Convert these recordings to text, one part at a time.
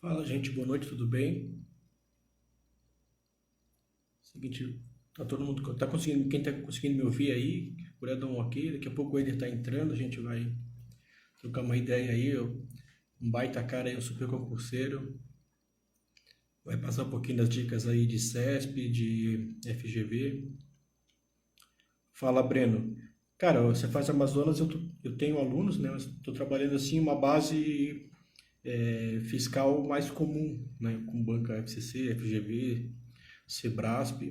Fala, gente, boa noite, tudo bem? Seguinte, tá todo mundo, tá conseguindo, quem tá conseguindo me ouvir aí, puder dar um ok, daqui a pouco o Eder tá entrando, a gente vai trocar uma ideia aí, um baita cara aí, um super concurseiro, vai passar um pouquinho das dicas aí de CESP, de FGV. Fala, Breno. Cara, você faz Amazonas, eu tenho alunos, né, mas estou trabalhando assim uma base fiscal mais comum, né, com banca FCC, FGV, Sebrasp.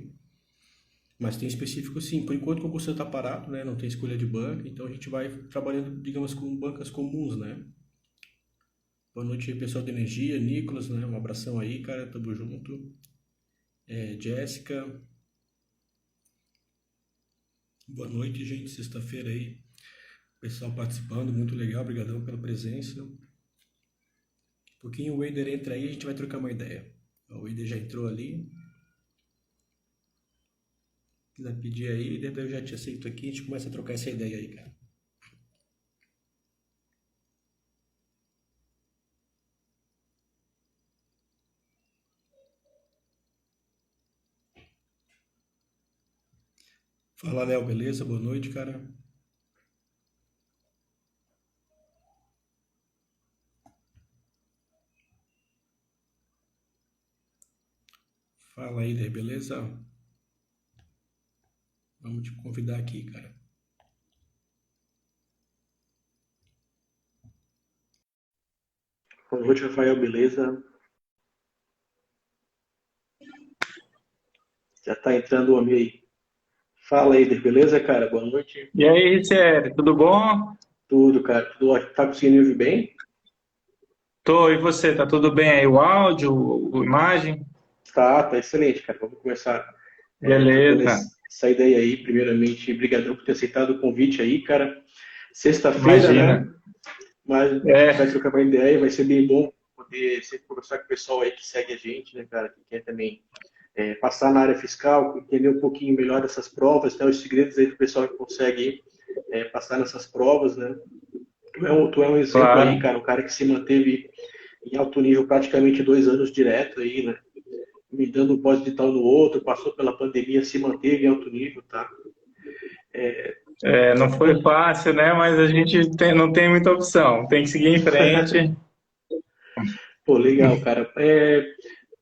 Mas tem específico sim. Por enquanto o concurso está parado, né? Não tem escolha de banca, então a gente vai trabalhando, digamos, com bancas comuns, né? Boa noite aí, pessoal da Energia, Nicolas, né? Um abração aí, cara, tamo junto. Jéssica, boa noite, gente. Sexta-feira aí, pessoal participando, muito legal, obrigadão pela presença. Um pouquinho o Wader entra aí, a gente vai trocar uma ideia. O Wader já entrou ali. Se quiser pedir aí, depois eu já te aceito aqui, a gente começa a trocar essa ideia aí, cara. Fala, Léo, beleza? Boa noite, cara. Fala aí, beleza? Vamos te convidar aqui, cara. Boa noite, Rafael, beleza? Já tá entrando o homem aí. Fala aí, beleza, cara? Boa noite. E aí, Richelle, tudo bom? Tudo, cara, tudo ótimo. Tá conseguindo me ouvir bem? Tô, e você, tá tudo bem aí? O áudio, a imagem? Tá excelente, cara. Vamos começar trocando Beleza, essa ideia aí. Primeiramente, brigadão por ter aceitado o convite aí, cara. Sexta-feira, imagina. né? Mas a gente vai É, trocar uma ideia, vai ser bem bom poder sempre conversar com o pessoal aí que segue a gente, né, cara, que quer também passar na área fiscal, entender um pouquinho melhor dessas provas, né, os segredos aí do pessoal que consegue passar nessas provas, né? Tu é um exemplo aí, claro. cara, um cara que se manteve em alto nível praticamente 2 anos direto aí, né? Me dando um pós-digital no outro, passou pela pandemia, se manteve em alto nível, tá? É, não foi Pô, fácil, né? Mas a gente não tem muita opção. Tem que seguir em frente. pô, legal, cara.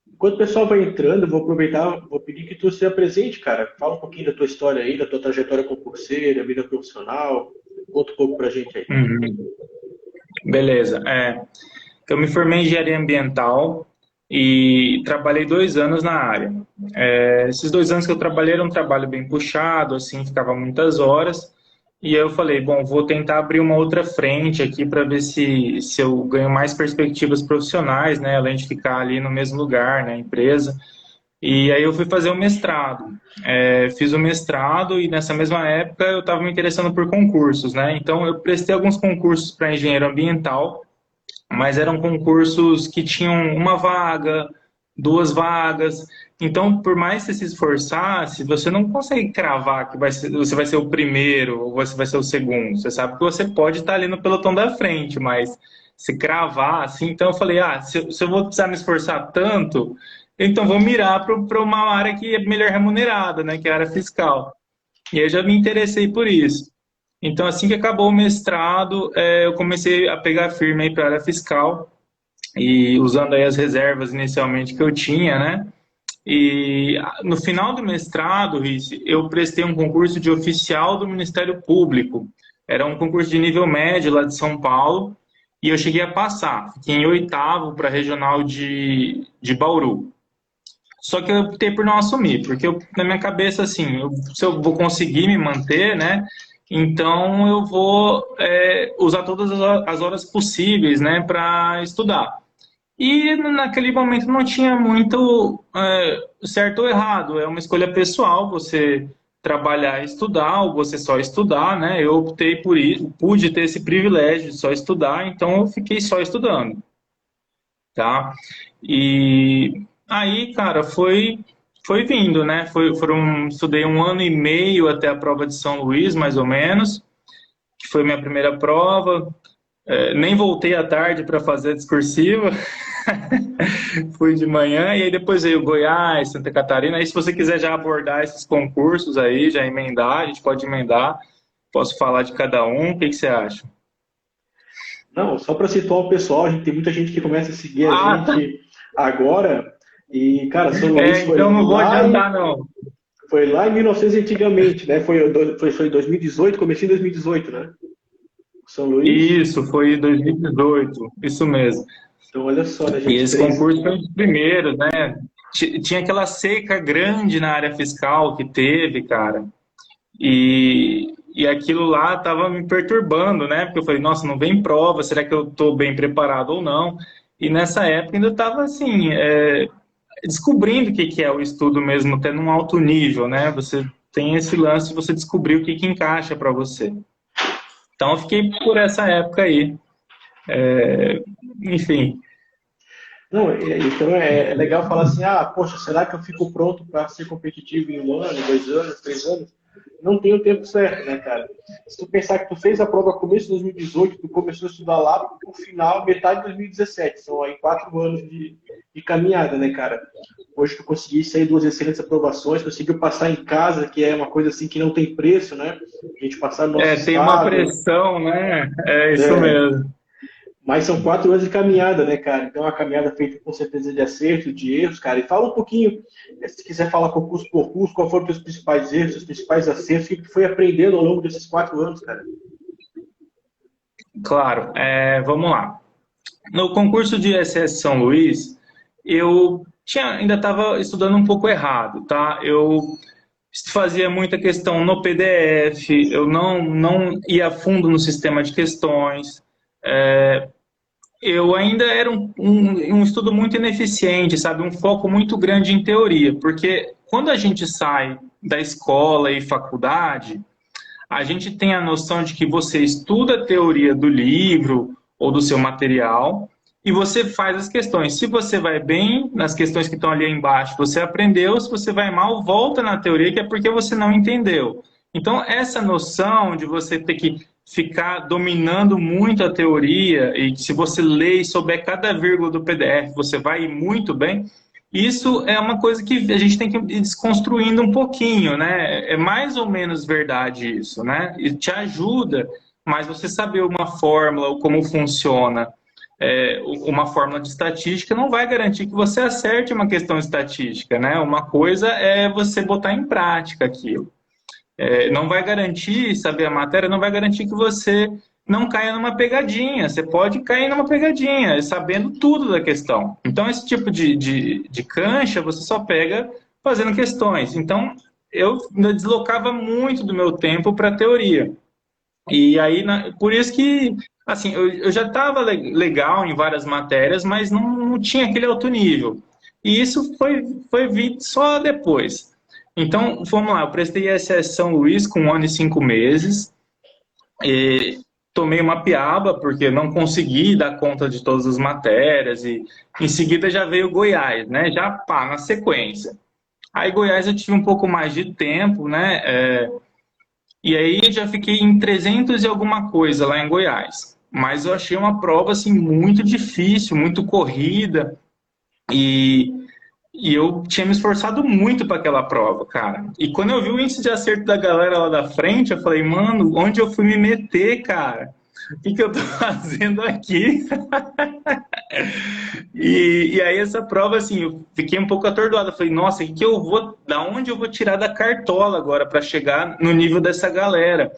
Enquanto o pessoal vai entrando, eu vou aproveitar, vou pedir que tu se apresente, cara. Fala um pouquinho da tua história aí, da tua trajetória concurseira, vida profissional. Conta um pouco pra gente aí. Uhum. Beleza. Eu me formei em engenharia ambiental e trabalhei 2 anos na área. Esses 2 anos que eu trabalhei era um trabalho bem puxado, assim, ficava muitas horas. E aí eu falei, bom, vou tentar abrir uma outra frente aqui para ver se eu ganho mais perspectivas profissionais, né, além de ficar ali no mesmo lugar, na empresa. E aí eu fui fazer o mestrado. Fiz o mestrado e nessa mesma época eu estava me interessando por concursos, né? Então eu prestei alguns concursos para engenheiro ambiental, mas eram concursos que tinham uma vaga, duas vagas. Então, por mais que você se esforçasse, você não consegue cravar que você vai ser o primeiro ou você vai ser o segundo. Você sabe que você pode estar ali no pelotão da frente, mas se cravar assim. Então, eu falei: se eu vou precisar me esforçar tanto, então vou mirar para uma área que é melhor remunerada, né, que é a área fiscal. E aí eu já me interessei por isso. Então, assim que acabou o mestrado, eu comecei a pegar firme para a área fiscal e usando aí as reservas inicialmente que eu tinha, né? E no final do mestrado, Rice, eu prestei um concurso de oficial do Ministério Público. Era um concurso de nível médio lá de São Paulo e eu cheguei a passar. Fiquei em oitavo para a regional de Bauru. Só que eu optei por não assumir, porque na minha cabeça, assim, se eu vou conseguir me manter, né? Então eu vou usar todas as horas possíveis, né, para estudar. E naquele momento não tinha muito certo ou errado, é uma escolha pessoal, você trabalhar e estudar, ou você só estudar, né? Eu optei por isso, pude ter esse privilégio de só estudar, então eu fiquei só estudando, tá? E aí, cara, foi vindo, né? Estudei 1 ano e meio até a prova de São Luís, mais ou menos, que foi minha primeira prova. Nem voltei à tarde para fazer a discursiva, fui de manhã e aí depois veio Goiás, Santa Catarina. Aí se você quiser já abordar esses concursos aí, já emendar, a gente pode emendar. Posso falar de cada um, o que que você acha? Não, só para situar o pessoal, a gente tem muita gente que começa a seguir a Ah, tá. gente agora. E, cara, São Luís Então não vou adiantar não. foi lá em 1900 antigamente, né? Foi 2018, comecei em 2018, né? São Luís. Isso, foi 2018, isso mesmo. Então, olha só, né, E gente? esse concurso foi um dos primeiros, né? Tinha aquela seca grande na área fiscal que teve, cara. E aquilo lá estava me perturbando, né? Porque eu falei, nossa, não vem prova, será que eu estou bem preparado ou não? E nessa época ainda estava assim, descobrindo o que que é o estudo mesmo, até num alto nível, né? Você tem esse lance de você descobrir o que que encaixa para você. Então eu fiquei por essa época aí. Enfim, Não, então é legal falar assim, ah, poxa, será que eu fico pronto para ser competitivo em 1 ano, 2 anos, 3 anos? Não tem o tempo certo, né, cara? Se tu pensar que tu fez a prova no começo de 2018, tu começou a estudar lá pro final, metade de 2017, são aí 4 anos de caminhada, né, cara? Hoje tu conseguiu sair 2 excelentes aprovações, conseguiu passar em casa, que é uma coisa assim que não tem preço, né? A gente passar no nosso tem uma estado, pressão, né? É isso né? mesmo. Mas são 4 anos de caminhada, né, cara? Então, é uma caminhada feita com certeza de acerto, de erros, cara. E fala um pouquinho, se quiser falar concurso por curso, qual foram os teus principais erros, os principais acertos, o que tu foi aprendendo ao longo desses 4 anos, cara? Claro, vamos lá. No concurso de SS São Luís, ainda estava estudando um pouco errado, tá? Eu fazia muita questão no PDF, eu não ia a fundo no sistema de questões. Eu ainda era um estudo muito ineficiente, sabe? Um foco muito grande em teoria, porque quando a gente sai da escola e faculdade, a gente tem a noção de que você estuda a teoria do livro ou do seu material e você faz as questões. Se você vai bem nas questões que estão ali embaixo, você aprendeu. Se você vai mal, volta na teoria, que é porque você não entendeu. Então, essa noção de você ter que ficar dominando muito a teoria e se você ler e souber cada vírgula do PDF, você vai ir muito bem. Isso é uma coisa que a gente tem que ir desconstruindo um pouquinho, né? É mais ou menos verdade isso, né? E te ajuda, mas você saber uma fórmula ou como funciona uma fórmula de estatística não vai garantir que você acerte uma questão estatística, né? Uma coisa é você botar em prática aquilo. Não vai garantir, saber a matéria, não vai garantir que você não caia numa pegadinha. Você pode cair numa pegadinha, sabendo tudo da questão. Então, esse tipo de cancha você só pega fazendo questões. Então, eu deslocava muito do meu tempo para a teoria. E aí, por isso que, assim, eu já estava legal em várias matérias, mas não tinha aquele alto nível. E isso foi vir só depois. Então, vamos lá, eu prestei ISS São Luís com 1 ano e 5 meses, e tomei uma piaba, porque não consegui dar conta de todas as matérias, e em seguida já veio Goiás, né? Já pá, na sequência. Aí Goiás eu tive um pouco mais de tempo, né? E aí já fiquei em 300 e alguma coisa lá em Goiás. Mas eu achei uma prova assim muito difícil, muito corrida e, e eu tinha me esforçado muito para aquela prova, cara. E quando eu vi o índice de acerto da galera lá da frente, eu falei, mano, onde eu fui me meter, cara? O que eu tô fazendo aqui? E aí essa prova, assim, eu fiquei um pouco atordoado. Eu falei, nossa, da onde eu vou tirar da cartola agora para chegar no nível dessa galera?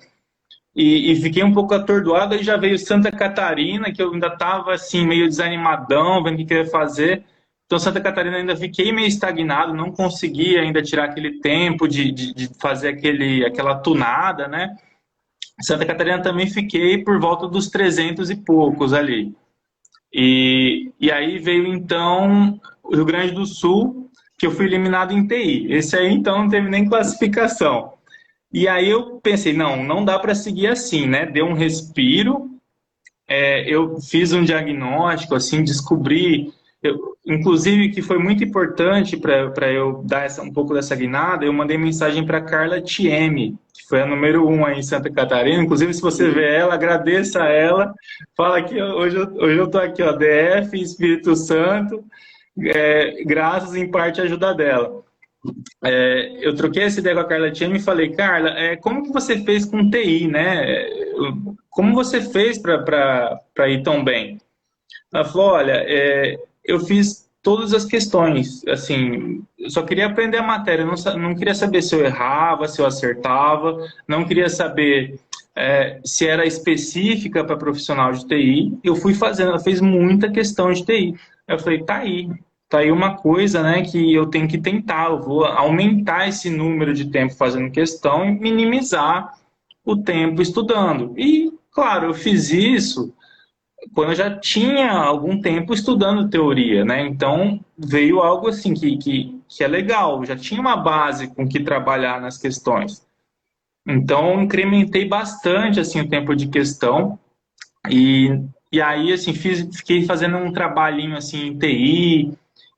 E fiquei um pouco atordoado, aí já veio Santa Catarina, que eu ainda estava assim, meio desanimadão, vendo o que eu ia fazer. Então, Santa Catarina ainda fiquei meio estagnado, não consegui ainda tirar aquele tempo de fazer aquela tunada, né? Santa Catarina também fiquei por volta dos 300 e poucos ali. E aí veio então o Rio Grande do Sul, que eu fui eliminado em TI. Esse aí então não teve nem classificação. E aí eu pensei, não dá para seguir assim, né? Deu um respiro, eu fiz um diagnóstico, assim, descobri Inclusive, que foi muito importante para eu dar um pouco dessa guinada, eu mandei mensagem para Carla Thieme, que foi a número 1 aí em Santa Catarina. Inclusive, se você vê ela, agradeça a ela. Fala que hoje eu estou aqui, ó, DF, Espírito Santo, graças em parte à ajuda dela. Eu troquei essa ideia com a Carla Thieme e falei, Carla, como que você fez com TI, né? Como você fez para ir tão bem? Ela falou, olha, eu fiz todas as questões, assim, eu só queria aprender a matéria, não queria saber se eu errava, se eu acertava, não queria saber se era específica para profissional de TI. Eu fui fazendo, ela fez muita questão de TI. Eu falei, tá aí uma coisa, né, que eu tenho que tentar, eu vou aumentar esse número de tempo fazendo questão e minimizar o tempo estudando. E, claro, eu fiz isso quando eu já tinha algum tempo estudando teoria, né? Então veio algo assim que é legal, já tinha uma base com que trabalhar nas questões. Então incrementei bastante assim o tempo de questão e aí assim fiquei fazendo um trabalhinho assim em TI,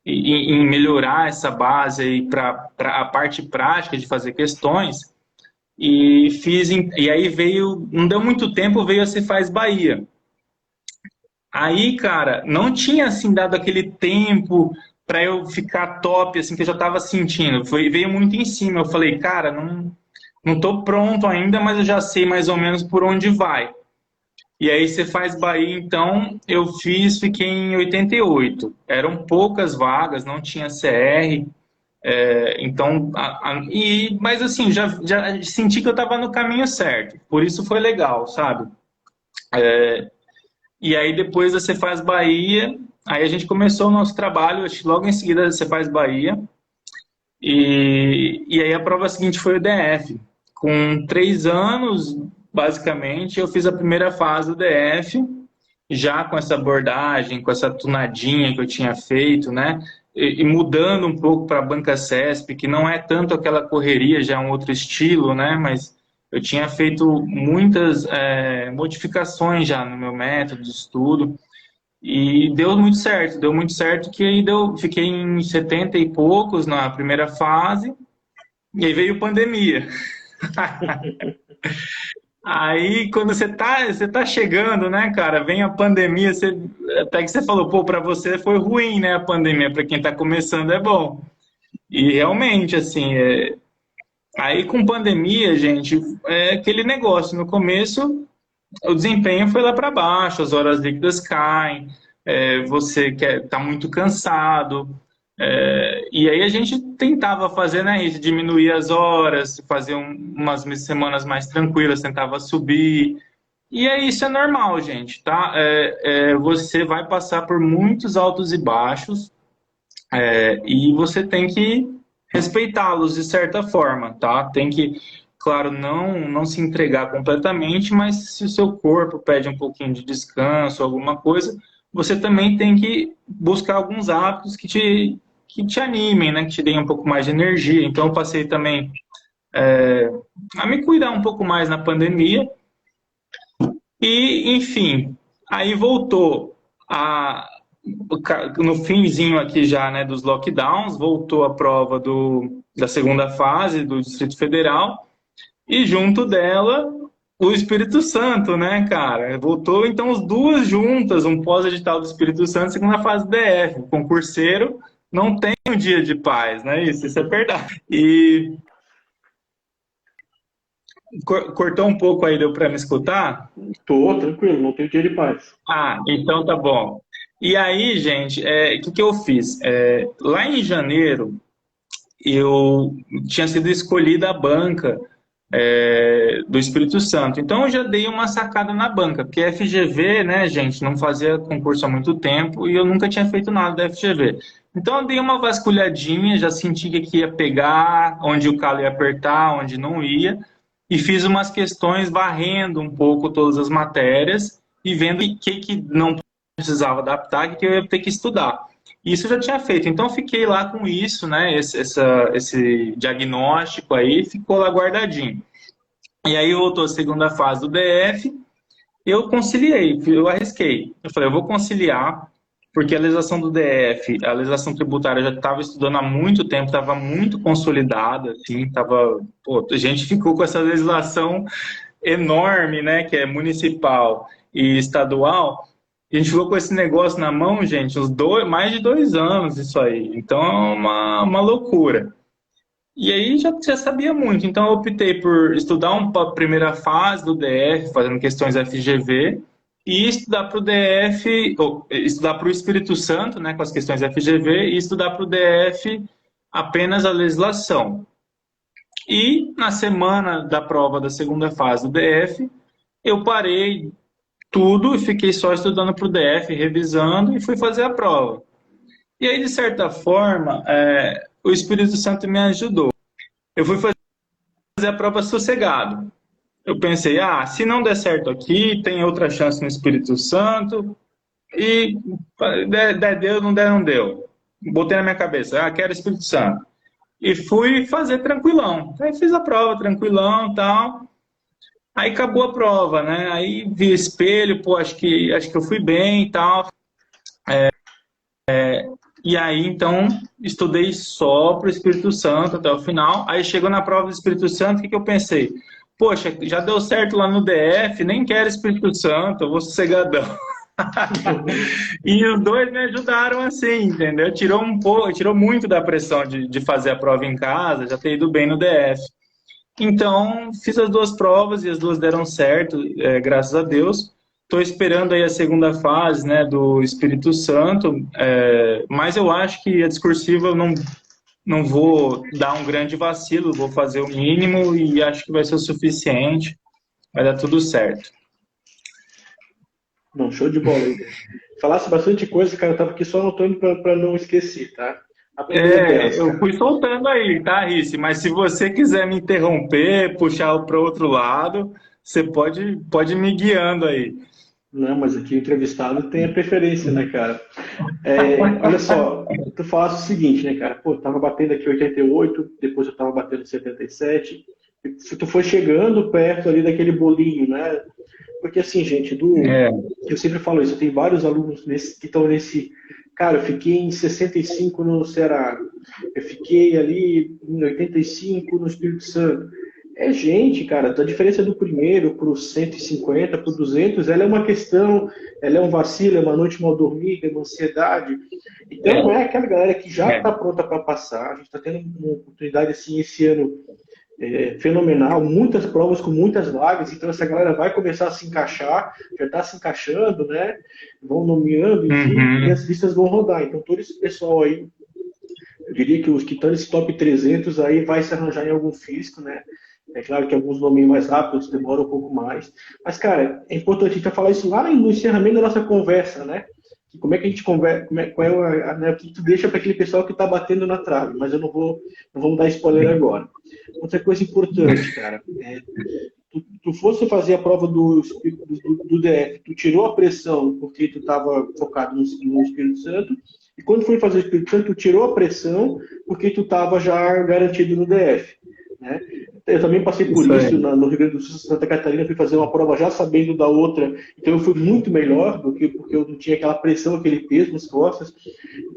em melhorar essa base aí para a parte prática de fazer questões. E aí não deu muito tempo, veio a Cefaz Bahia. Aí, cara, não tinha assim dado aquele tempo para eu ficar top, assim, que eu já estava sentindo. Veio muito em cima. Eu falei, cara, não tô pronto ainda, mas eu já sei mais ou menos por onde vai. E aí você faz Bahia, então eu fiquei em 88. Eram poucas vagas, não tinha CR. Então, mas assim, já senti que eu estava no caminho certo. Por isso foi legal, sabe? E aí depois da Cefaz Bahia, aí a gente começou o nosso trabalho, acho que logo em seguida da Cefaz Bahia, e aí a prova seguinte foi o DF. Com 3 anos, basicamente, eu fiz a primeira fase do DF, já com essa abordagem, com essa tunadinha que eu tinha feito, né? E mudando um pouco para a banca CESP, que não é tanto aquela correria, já é um outro estilo, né? Mas eu tinha feito muitas modificações já no meu método de estudo e deu muito certo que aí fiquei em 70 e poucos na primeira fase e aí veio pandemia. Aí quando você tá chegando, né, cara, vem a pandemia, até que você falou, pô, para você foi ruim, né, a pandemia, para quem tá começando é bom. E realmente, assim, aí com pandemia, gente, é aquele negócio. No começo, o desempenho foi lá para baixo, as horas líquidas caem, você tá muito cansado. E aí a gente tentava fazer, né, isso, diminuir as horas, fazer umas semanas mais tranquilas, tentava subir. E isso é normal, gente, tá? Você vai passar por muitos altos e baixos, e você tem que respeitá-los de certa forma, tá? Tem que, claro, não se entregar completamente, mas se o seu corpo pede um pouquinho de descanso, alguma coisa, você também tem que buscar alguns hábitos que te animem, né? Que te deem um pouco mais de energia. Então, eu passei também a me cuidar um pouco mais na pandemia. E, enfim, aí voltou no finzinho aqui já, né, dos lockdowns, voltou a prova da segunda fase do Distrito Federal e junto dela o Espírito Santo, né, cara? Voltou então as duas juntas, um pós-edital do Espírito Santo, segunda fase do DF. O concurseiro não tem um dia de paz, né? Isso é verdade. E cortou um pouco aí, deu para me escutar? Tô tranquilo, não tenho dia de paz. Ah, então tá bom. E aí, gente, o que eu fiz? Lá em janeiro, eu tinha sido escolhida a banca do Espírito Santo. Então, eu já dei uma sacada na banca, porque a FGV, né, gente, não fazia concurso há muito tempo e eu nunca tinha feito nada da FGV. Então, eu dei uma vasculhadinha, já senti que ia pegar, onde o calo ia apertar, onde não ia, e fiz umas questões varrendo um pouco todas as matérias e vendo o que não precisava adaptar, o que eu ia ter que estudar. Isso eu já tinha feito, então eu fiquei lá com isso, né? Esse diagnóstico aí ficou lá guardadinho. E aí voltou a segunda fase do DF, eu conciliei, eu arrisquei. Eu falei, eu vou conciliar, porque a legislação do DF, a legislação tributária, eu já estava estudando há muito tempo, estava muito consolidada, assim, a gente ficou com essa legislação enorme, né, que é municipal e estadual. A gente ficou com esse negócio na mão, gente, mais de 2 anos isso aí. Então é uma loucura. E aí já sabia muito, então eu optei por estudar a primeira fase do DF, fazendo questões FGV, e estudar para o DF, ou estudar para o Espírito Santo, né, com as questões FGV, e estudar para o DF apenas a legislação. E na semana da prova da segunda fase do DF, eu parei tudo e fiquei só estudando para o DF, revisando, e fui fazer a prova. E aí, de certa forma, o Espírito Santo me ajudou. Eu fui fazer a prova sossegado. Eu pensei, se não der certo aqui, tem outra chance no Espírito Santo, e der deu, não der, não deu. Botei na minha cabeça, quero Espírito Santo. E fui fazer tranquilão. Aí fiz a prova tranquilão e tal. Aí acabou a prova, né? Aí vi o espelho, acho que eu fui bem e tal. E aí, então, estudei só para o Espírito Santo até o final. Aí chegou na prova do Espírito Santo, o que eu pensei? Poxa, já deu certo lá no DF, nem quero Espírito Santo, eu vou sossegadão. E os dois me ajudaram assim, entendeu? Tirou muito da pressão de fazer a prova em casa, já ter ido bem no DF. Então, fiz as duas provas e as duas deram certo, graças a Deus. Estou esperando aí a segunda fase, né, do Espírito Santo, mas eu acho que a discursiva eu não vou dar um grande vacilo, vou fazer o mínimo e acho que vai ser o suficiente, vai dar tudo certo. Não, show de bola aí. Falasse bastante coisa, cara, eu tava aqui só anotando para não esquecer, tá? Eu fui soltando aí, tá, Rice? Mas se você quiser me interromper, puxar para o outro lado, você pode ir me guiando aí. Não, mas aqui o entrevistado tem a preferência, né, cara? Olha só, tu falaste o seguinte, né, cara? Pô, tava batendo aqui 88, depois eu tava batendo 77. Se tu foi chegando perto ali daquele bolinho, né? Porque assim, gente, eu sempre falo isso, eu tenho vários alunos que estão nesse. Cara, eu fiquei em 65 no Ceará, eu fiquei ali em 85 no Espírito Santo. Gente, cara, a diferença do primeiro para o 150, para o 200, ela é uma questão, ela é um vacilo, é uma noite mal dormida, é uma ansiedade. Então, não é aquela galera que já está pronta para passar. A gente está tendo uma oportunidade, assim, esse ano fenomenal, muitas provas com muitas vagas, então essa galera vai começar a se encaixar, já está se encaixando, né? Vão nomeando, enfim, e as listas vão rodar. Então, todo esse pessoal aí, eu diria que os que estão nesse top 300 aí vai se arranjar em algum físico, né? É claro que alguns nomes mais rápidos demoram um pouco mais. Mas, cara, é importante a gente falar isso lá no encerramento da nossa conversa, né? Que como é que a gente conversa, o que tu deixa para aquele pessoal que está batendo na trave, mas eu não vamos dar spoiler agora. Outra coisa importante, cara, tu fosse fazer a prova do DF, tu tirou a pressão porque tu estava focado no Espírito Santo, e quando foi fazer o Espírito Santo, tu tirou a pressão porque tu estava já garantido no DF, né? Eu também passei por isso no Rio Grande do Sul, Santa Catarina, fui fazer uma prova já sabendo da outra, então eu fui muito melhor do que porque eu não tinha aquela pressão, aquele peso nas costas.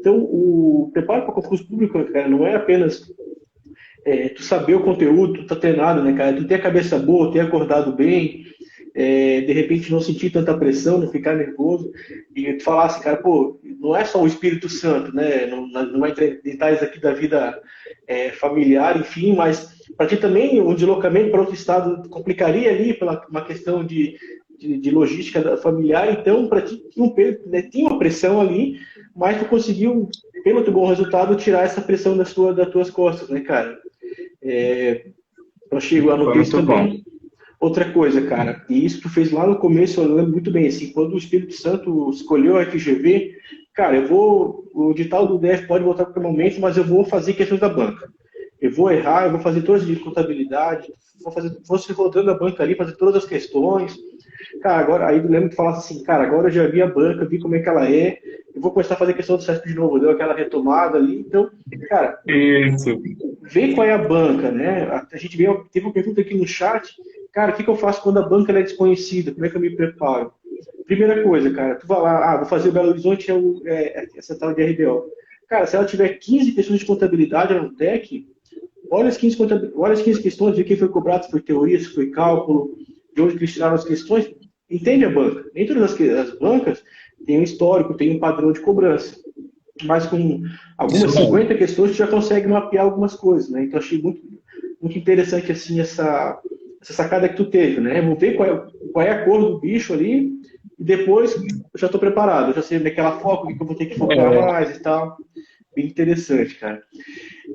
Então, o preparo para concurso público, cara, não é apenas tu saber o conteúdo, tu tá treinado, né, cara? Tu ter a cabeça boa, ter acordado bem, de repente não sentir tanta pressão, não ficar nervoso, e tu falar assim, cara, pô, não é só o Espírito Santo, né? Não vai entrar em detalhes aqui da vida familiar, enfim, mas para ti também um deslocamento para outro estado complicaria ali pela uma questão de logística familiar, então para ti tinha uma pressão ali, mas tu conseguiu, pelo teu bom resultado, tirar essa pressão das tuas costas, né, cara? Eu chego a notar isso também. Outra coisa, cara, e isso tu fez lá no começo, eu lembro muito bem, assim, quando o Espírito Santo escolheu a FGV, cara, o edital do DF pode voltar a qualquer momento, mas eu vou fazer questões da banca. Eu vou errar, eu vou fazer todas as de contabilidade, vou se rodando a banca ali, fazer todas as questões. Cara, agora, aí eu lembro que falasse assim, cara, agora eu já vi a banca, vi como é que ela é, eu vou começar a fazer questão do CESP de novo, deu aquela retomada ali, então, cara, vê qual é a banca, né? A gente teve uma pergunta aqui no chat, cara, o que eu faço quando a banca é desconhecida? Como é que eu me preparo? primeira coisa, cara, tu vai lá, vou fazer o Belo Horizonte, essa tal de RBO. Cara, se ela tiver 15 questões de contabilidade no TEC, olha as 15 questões, vê quem foi cobrado, se foi teoria, se foi cálculo, de onde eles tiraram as questões, entende a banca. Nem todas as bancas têm um histórico, têm um padrão de cobrança. Mas com Isso algumas mesmo. 50 questões, tu já consegue mapear algumas coisas, né? Então, achei muito interessante, assim, essa sacada que tu teve, né? Vou ver qual é a cor do bicho ali, e depois eu já estou preparado, eu já sei onde é que ela foca, o que eu vou ter que focar É, mais e tal. Bem interessante, cara.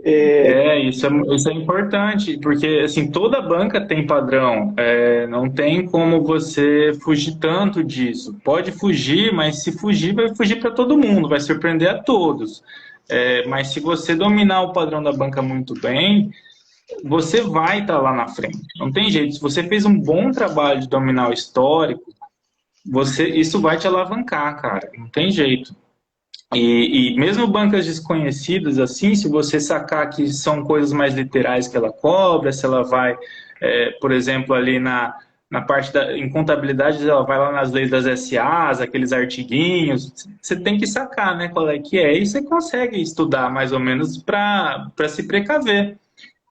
É, isso é importante, porque assim, toda banca tem padrão, não tem como você fugir tanto disso. Pode fugir, mas se fugir, vai fugir para todo mundo, vai surpreender a todos. Mas se você dominar o padrão da banca muito bem, você vai estar lá na frente. Não tem jeito. Se você fez um bom trabalho de dominar o histórico, isso vai te alavancar, cara. Não tem jeito. E mesmo bancas desconhecidas, assim, se você sacar que são coisas mais literais que ela cobra, se ela vai, por exemplo, ali na parte em contabilidade, ela vai lá nas leis das SAs, aqueles artiguinhos, você tem que sacar, né, qual é que é, e você consegue estudar mais ou menos para se precaver.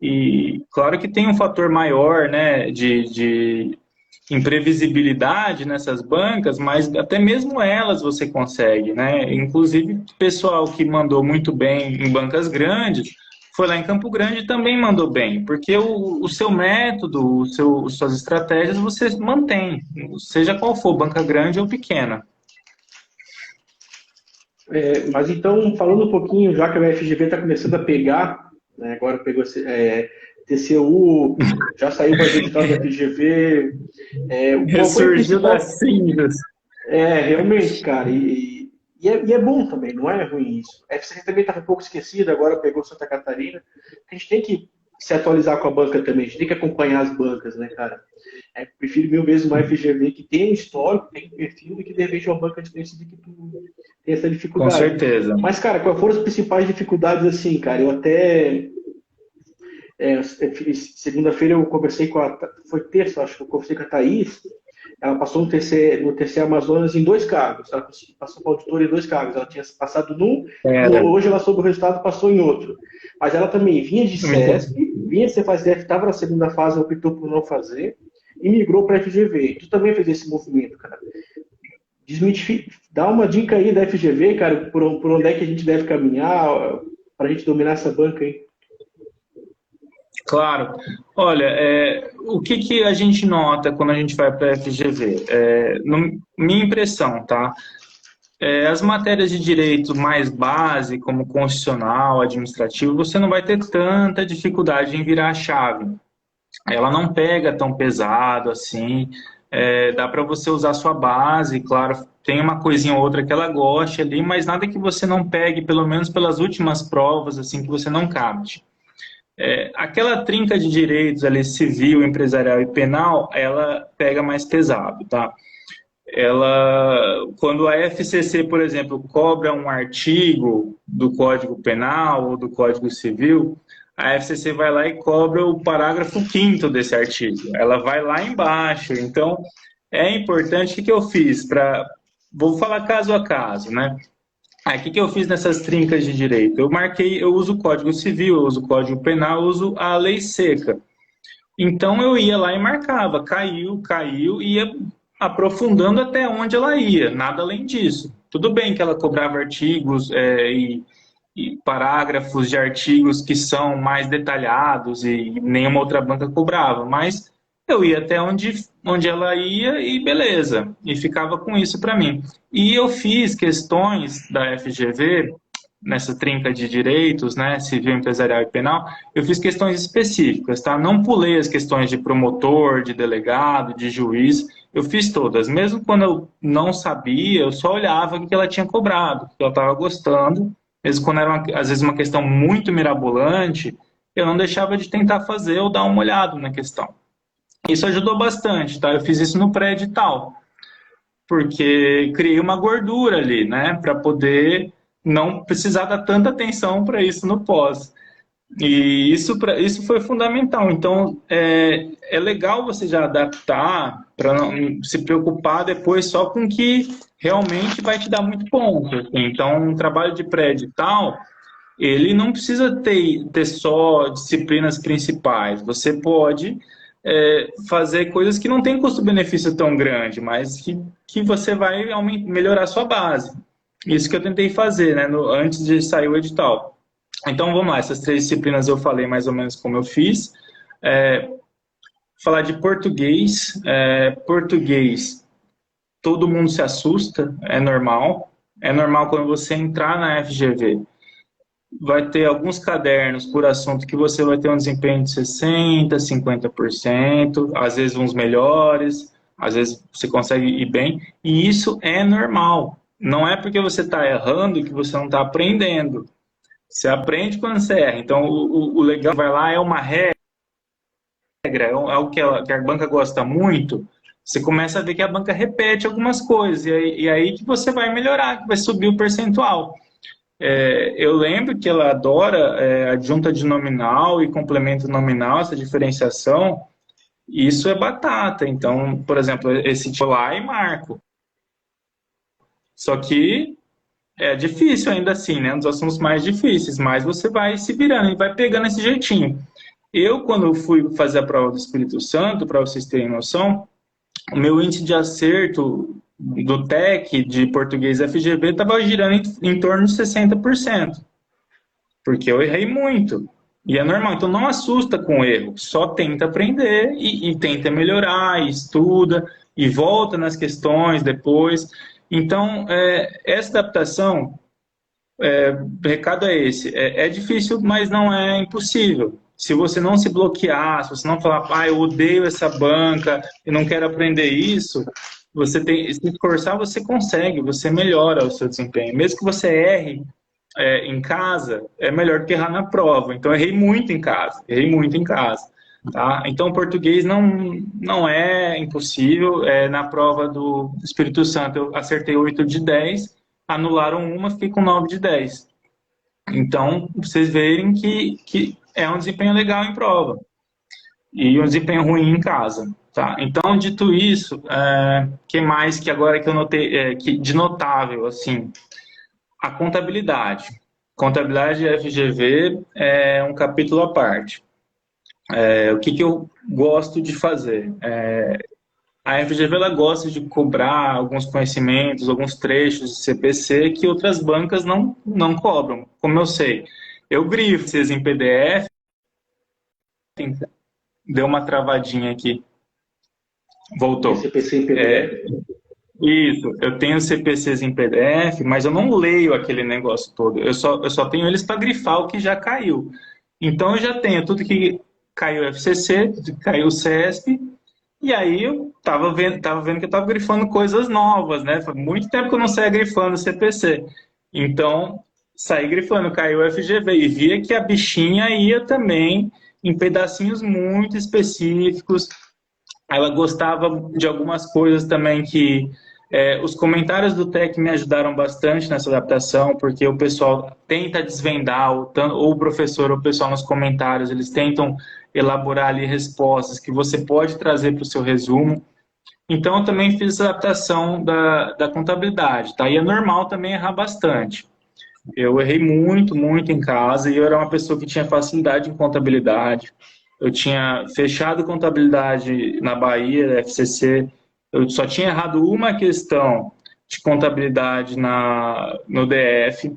E claro que tem um fator maior, né, de imprevisibilidade nessas bancas, mas até mesmo elas você consegue, né? Inclusive, o pessoal que mandou muito bem em bancas grandes foi lá em Campo Grande e também mandou bem, porque o seu método, suas estratégias você mantém, seja qual for, banca grande ou pequena. mas então, falando um pouquinho, já que a UFGV está começando a pegar, né, agora pegou TCU, já saiu mais edital da FGV, qual foi o Ressurgiu principal. das cinzas. Realmente, cara, e é bom também, não é ruim isso. A FCC também estava um pouco esquecida, agora pegou Santa Catarina. A gente tem que se atualizar com a banca também, a gente tem que acompanhar as bancas, né, cara? Prefiro mil vezes uma FGV que tem um histórico, tem um perfil, do que de repente uma banca desconhecida que tu tem essa Com dificuldade. certeza. Mas, cara, quais foram as principais dificuldades, assim, cara? Eu até. Segunda-feira eu conversei com a. Foi terça, acho que eu conversei com a Thaís. Ela passou no TCE Amazonas em 2 cargos. Ela passou para auditora em 2 cargos. Ela tinha passado num, e Era hoje ela soube o resultado, passou em outro. Mas ela também vinha de muito. CESP, vinha de Cefazef, estava na segunda fase, optou por não fazer, e migrou para a FGV. Tu também fez esse movimento, cara. Dá uma dica aí da FGV, cara, por onde é que a gente deve caminhar para a gente dominar essa banca aí. Claro. Olha, o que a gente nota quando a gente vai para a FGV? Minha impressão, tá? As matérias de direito mais base, como constitucional, administrativo, você não vai ter tanta dificuldade em virar a chave. Ela não pega tão pesado assim. Dá para você usar a sua base, claro, tem uma coisinha ou outra que ela goste ali, mas nada que você não pegue, pelo menos pelas últimas provas, assim, que você não capte. Aquela trinca de direitos ali, civil, empresarial e penal, ela pega mais pesado, tá? Quando a FCC, por exemplo, cobra um artigo do Código Penal ou do Código Civil, a FCC vai lá e cobra o parágrafo 5º desse artigo. Ela vai lá embaixo. Então, é importante. O que eu fiz? Vou falar caso a caso, né? O que eu fiz nessas trincas de direito? Eu uso o Código Civil, eu uso o Código Penal, eu uso a lei seca. Então eu ia lá e marcava, caiu, e ia aprofundando até onde ela ia, nada além disso. Tudo bem que ela cobrava artigos e parágrafos de artigos que são mais detalhados e nenhuma outra banca cobrava, mas eu ia até onde ela ia e beleza, e ficava com isso para mim. E eu fiz questões da FGV, nessa trinca de direitos, né, civil, empresarial e penal, eu fiz questões específicas, tá? Não pulei as questões de promotor, de delegado, de juiz, eu fiz todas. Mesmo quando eu não sabia, eu só olhava o que ela tinha cobrado, o que eu estava gostando. Mesmo quando era, às vezes, uma questão muito mirabolante, eu não deixava de tentar fazer ou dar uma olhada na questão. Isso ajudou bastante, tá? Eu fiz isso no pré-edital, porque criei uma gordura ali, né, para poder não precisar dar tanta atenção para isso no pós. E isso foi fundamental. Então, é legal você já adaptar para não se preocupar depois só com o que realmente vai te dar muito ponto. Assim. Então, um trabalho de pré-edital, ele não precisa ter só disciplinas principais. Você pode fazer coisas que não têm custo-benefício tão grande, mas que você vai melhorar a sua base. Isso que eu tentei fazer, né, antes de sair o edital. Então, vamos lá, essas 3 disciplinas eu falei mais ou menos como eu fiz. Falar de português. Português, todo mundo se assusta, é normal. É normal quando você entrar na FGV. Vai ter alguns cadernos por assunto que você vai ter um desempenho de 60%, 50%, às vezes uns melhores, às vezes você consegue ir bem, e isso é normal. Não é porque você está errando que você não está aprendendo. Você aprende quando você erra. Então, o legal vai lá é uma regra, é algo que a banca gosta muito. Você começa a ver que a banca repete algumas coisas, e aí que você vai melhorar, que vai subir o percentual. Eu lembro que ela adora adjunta de nominal e complemento nominal, essa diferenciação. Isso é batata. Então, por exemplo, esse tipo lá e marco. Só que é difícil ainda assim, né? Um dos assuntos mais difíceis, mas você vai se virando e vai pegando esse jeitinho. Eu, quando fui fazer a prova do Espírito Santo, para vocês terem noção, o meu índice de acerto do TEC de português FGV estava girando em torno de 60%, porque eu errei muito. E é normal, então não assusta com o erro, só tenta aprender e tenta melhorar, e estuda, e volta nas questões depois. Então, essa adaptação, o recado é esse, é difícil, mas não é impossível. Se você não se bloquear, se você não falar, eu odeio essa banca e não quero aprender isso, você tem, se esforçar, você consegue, você melhora o seu desempenho. Mesmo que você erre em casa, é melhor do que errar na prova. Então, errei muito em casa, Tá? Então, português não é impossível. Na prova do Espírito Santo, eu acertei 8 de 10, anularam uma, fiquei com 9 de 10. Então, vocês verem que é um desempenho legal em prova e um desempenho ruim em casa. Tá? Então, dito isso, que mais que agora que eu notei de notável, assim, a contabilidade. Contabilidade FGV é um capítulo à parte. O que eu gosto de fazer? A FGV ela gosta de cobrar alguns conhecimentos, alguns trechos de CPC que outras bancas não cobram, como eu sei. Eu grifo esses em PDF. Deu uma travadinha aqui. Voltou. CPC em PDF? Isso, eu tenho CPCs em PDF, mas eu não leio aquele negócio todo. Eu só tenho eles para grifar o que já caiu. Então eu já tenho tudo que caiu FCC, tudo que caiu CESP, e aí eu tava vendo que eu tava grifando coisas novas, né? Foi muito tempo que eu não saía grifando CPC. Então, saí grifando, caiu FGV, e via que a bichinha ia também em pedacinhos muito específicos. Ela gostava de algumas coisas também que os comentários do TEC me ajudaram bastante nessa adaptação, porque o pessoal tenta desvendar, ou o professor ou o pessoal nos comentários, eles tentam elaborar ali respostas que você pode trazer para o seu resumo. Então, eu também fiz essa adaptação da contabilidade, tá? E é normal também errar bastante. Eu errei muito, muito em casa, e eu era uma pessoa que tinha facilidade em contabilidade. Eu tinha fechado contabilidade na Bahia, FCC. Eu só tinha errado uma questão de contabilidade no DF.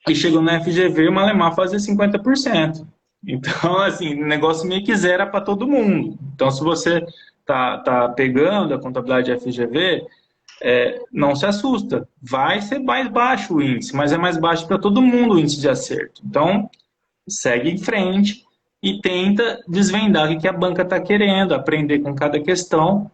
E chegou na FGV, o Malemar fazia 50%. Então, assim, o negócio meio que zera para todo mundo. Então, se você tá pegando a contabilidade FGV, não se assusta. Vai ser mais baixo o índice, mas é mais baixo para todo mundo o índice de acerto. Então, segue em frente e tenta desvendar o que a banca está querendo, aprender com cada questão,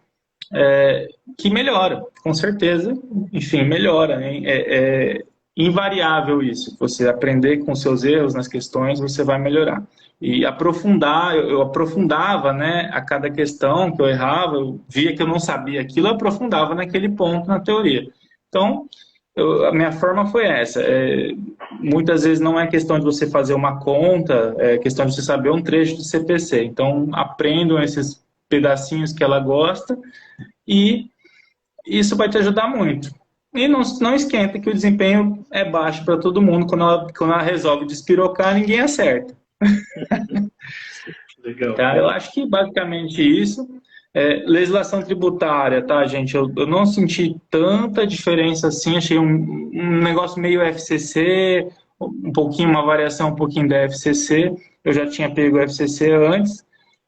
que melhora, com certeza. Enfim, melhora. Hein? É invariável isso. Você aprender com seus erros nas questões, você vai melhorar. E aprofundar, eu aprofundava, né, a cada questão que eu errava, eu via que eu não sabia aquilo, eu aprofundava naquele ponto na teoria. Então, a minha forma foi essa. Muitas vezes não é questão de você fazer uma conta, é questão de você saber um trecho do CPC. Então, aprendam esses pedacinhos que ela gosta e isso vai te ajudar muito. E não esquenta que o desempenho é baixo para todo mundo. Quando ela resolve despirocar, ninguém acerta. Legal. Tá? Eu acho que basicamente isso. Legislação tributária, tá, gente? Eu não senti tanta diferença assim. Achei um negócio meio FCC, um pouquinho, uma variação um pouquinho da FCC. Eu já tinha pego o FCC antes.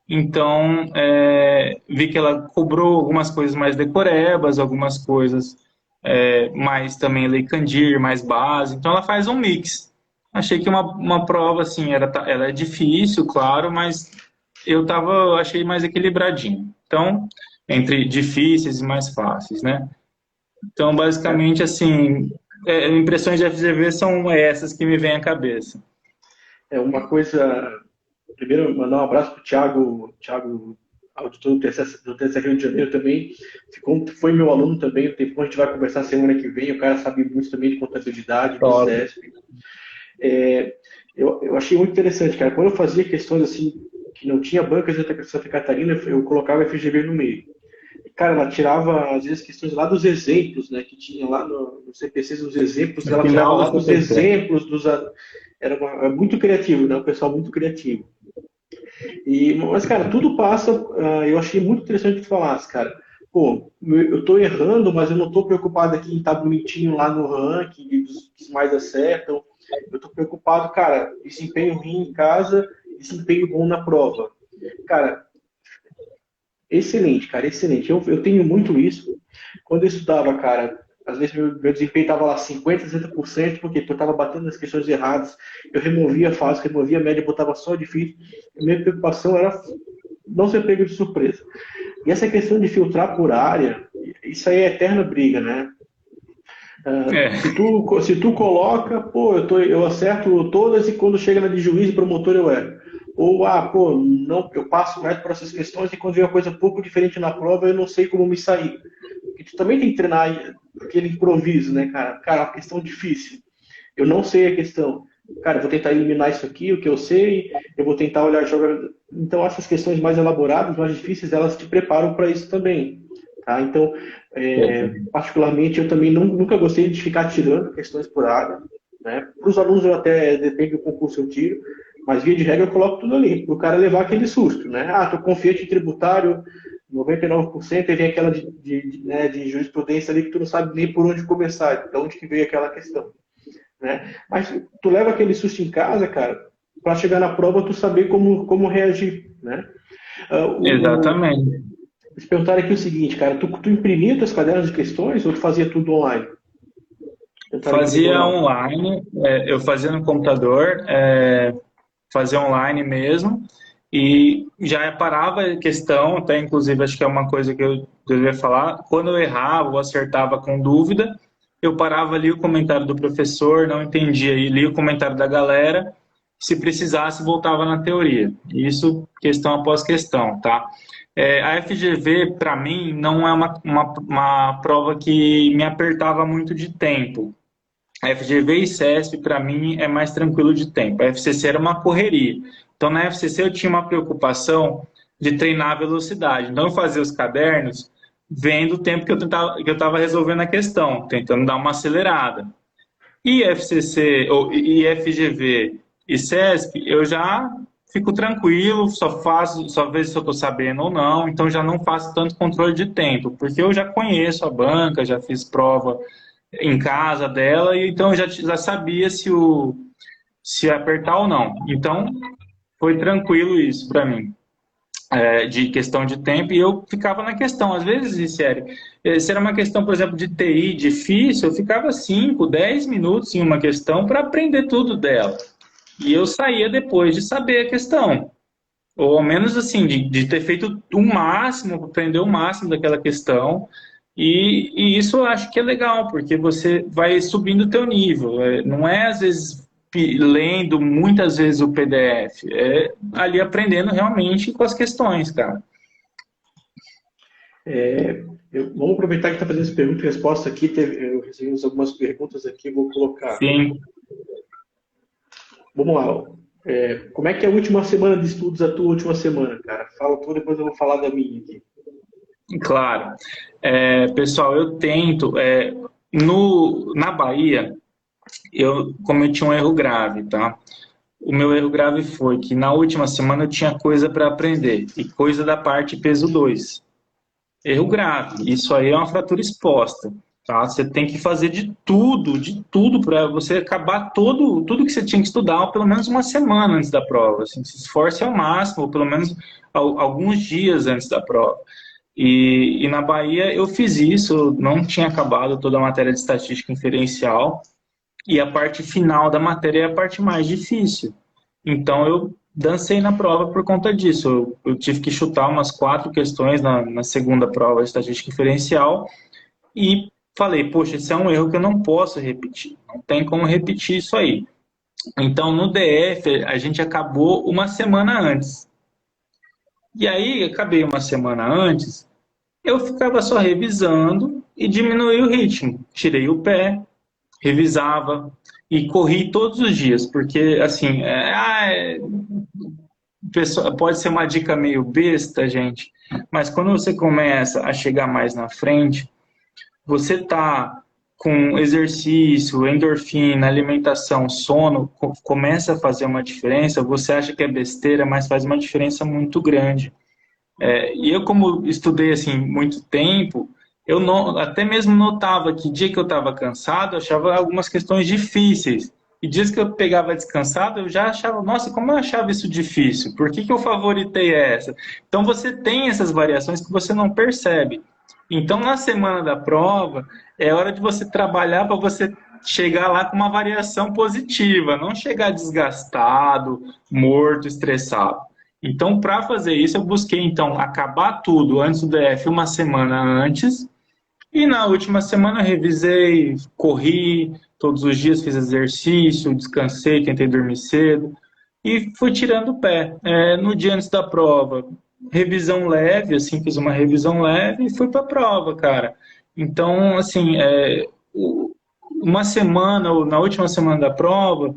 Então, vi que ela cobrou algumas coisas mais decorebas, algumas coisas mais também Lei Candir, mais base. Então, ela faz um mix. Achei que uma prova, assim, ela é difícil, claro, mas achei mais equilibradinho. Então, entre difíceis e mais fáceis, né? Então, basicamente, assim, impressões de FGV são essas que me vêm à cabeça. Uma coisa. Primeiro, mandar um abraço para o Thiago, auditor do TCE Rio de Janeiro também. Foi meu aluno também. A gente vai conversar semana que vem. O cara sabe muito também de contabilidade, do CESP. Eu achei muito interessante, cara. Quando eu fazia questões assim, que não tinha bancas de Santa Catarina, eu colocava a FGV no meio. E, cara, ela tirava, às vezes, questões lá dos exemplos, né? Que tinha lá no CPCs, os exemplos. Ela tirava lá dos exemplos. Era muito criativo, né? O pessoal muito criativo. Mas, cara, tudo passa. Eu achei muito interessante que tu falasse, cara. Pô, eu tô errando, mas eu não tô preocupado aqui em estar bonitinho lá no ranking dos que mais acertam. Eu tô preocupado, cara, desempenho ruim em casa, desempenho bom na prova. Cara, excelente, cara, excelente. Eu tenho muito isso. Quando eu estudava, cara, às vezes meu desempenho estava lá 50%, 60%, porque eu estava batendo nas questões erradas. Eu removia a fase, removia a média, botava só difícil. A minha preocupação era não ser pego de surpresa. E essa questão de filtrar por área, isso aí é eterna briga, né? Se tu coloca, pô, eu acerto todas e quando chega na de juiz e promotor eu erro. Ou, não, eu passo mais por essas questões e quando vem uma coisa um pouco diferente na prova eu não sei como me sair. Porque tu também tem que treinar aquele improviso, né, cara? Cara, é uma questão difícil. Eu não sei a questão. Cara, eu vou tentar eliminar isso aqui, o que eu sei, eu vou tentar olhar jogando. Então, essas questões mais elaboradas, mais difíceis, elas te preparam para isso também. Tá? Então, particularmente, eu também nunca gostei de ficar tirando questões por área. Né? Para os alunos, eu até, depende do concurso, eu tiro, mas via de regra, eu coloco tudo ali, para o cara levar aquele susto. Né? Estou confiante em tributário, 99%, e vem aquela de jurisprudência ali que tu não sabe nem por onde começar, de onde que veio aquela questão. Né? Mas tu leva aquele susto em casa, cara, para chegar na prova tu saber como reagir. Né? Exatamente. Eles perguntaram aqui o seguinte, cara, tu imprimia teus cadernos de questões ou tu fazia tudo online? Fazia online, eu fazia no computador, fazia online mesmo, e já parava a questão, até inclusive acho que é uma coisa que eu devia falar, quando eu errava ou acertava com dúvida, eu parava ali o comentário do professor, não entendia, e lia o comentário da galera, se precisasse voltava na teoria. Isso questão após questão, tá? A FGV, para mim, não é uma prova que me apertava muito de tempo. A FGV e CESP, para mim, é mais tranquilo de tempo. A FCC era uma correria. Então, na FCC, eu tinha uma preocupação de treinar a velocidade. Então, eu fazia os cadernos vendo o tempo que eu estava resolvendo a questão, tentando dar uma acelerada. E FCC, e FGV e CESP, eu já fico tranquilo, só vejo se eu estou sabendo ou não, então já não faço tanto controle de tempo, porque eu já conheço a banca, já fiz prova em casa dela, e então eu já sabia se apertar ou não. Então, foi tranquilo isso para mim, de questão de tempo, e eu ficava na questão. Às vezes, sério, se era uma questão, por exemplo, de TI difícil, eu ficava 5, 10 minutos em uma questão para aprender tudo dela. E eu saía depois de saber a questão. Ou ao menos assim, de ter feito o máximo, aprender o máximo daquela questão. E isso eu acho que é legal, porque você vai subindo o teu nível. Não é, às vezes, lendo muitas vezes o PDF. É ali aprendendo realmente com as questões, cara. Vamos aproveitar que está fazendo essa pergunta e resposta aqui. Eu recebi algumas perguntas aqui, vou colocar. Sim, Vamos lá. Como é que é a última semana de estudos, a tua última semana, cara? Fala tu, depois eu vou falar da minha aqui. claro. Pessoal, eu tento. Na Bahia, eu cometi um erro grave, tá? O meu erro grave foi que na última semana eu tinha coisa para aprender, e coisa da parte peso 2. Erro grave. Isso aí é uma fratura exposta, tá? Você tem que fazer de tudo para você acabar tudo que você tinha que estudar, pelo menos uma semana antes da prova. Assim, se esforce ao máximo, ou pelo menos alguns dias antes da prova. E na Bahia eu fiz isso, eu não tinha acabado toda a matéria de estatística inferencial, e a parte final da matéria é a parte mais difícil. Então eu dancei na prova por conta disso. Eu tive que chutar umas 4 questões na segunda prova de estatística inferencial e falei, poxa, esse é um erro que eu não posso repetir. Não tem como repetir isso aí. Então no DF a gente acabou uma semana antes. E aí, acabei uma semana antes, eu ficava só revisando e diminuí o ritmo. Tirei o pé, revisava e corri todos os dias, porque assim, pode ser uma dica meio besta, gente, mas quando você começa a chegar mais na frente, você tá com exercício, endorfina, alimentação, sono, começa a fazer uma diferença. Você acha que é besteira, mas faz uma diferença muito grande. E eu, como estudei assim muito tempo, eu não, até mesmo notava que dia que eu estava cansado, eu achava algumas questões difíceis. E dias que eu pegava descansado, eu já achava, nossa, como eu achava isso difícil? Por que eu favoritei essa? Então você tem essas variações que você não percebe. Então na semana da prova, é hora de você trabalhar para você chegar lá com uma variação positiva, não chegar desgastado, morto, estressado. Então, para fazer isso, eu busquei então acabar tudo antes do DF uma semana antes. E na última semana eu revisei, corri todos os dias, fiz exercício, descansei, tentei dormir cedo e fui tirando o pé. No dia antes da prova, revisão leve, assim, fiz uma revisão leve e fui para a prova, cara. Então, assim, uma semana ou na última semana da prova,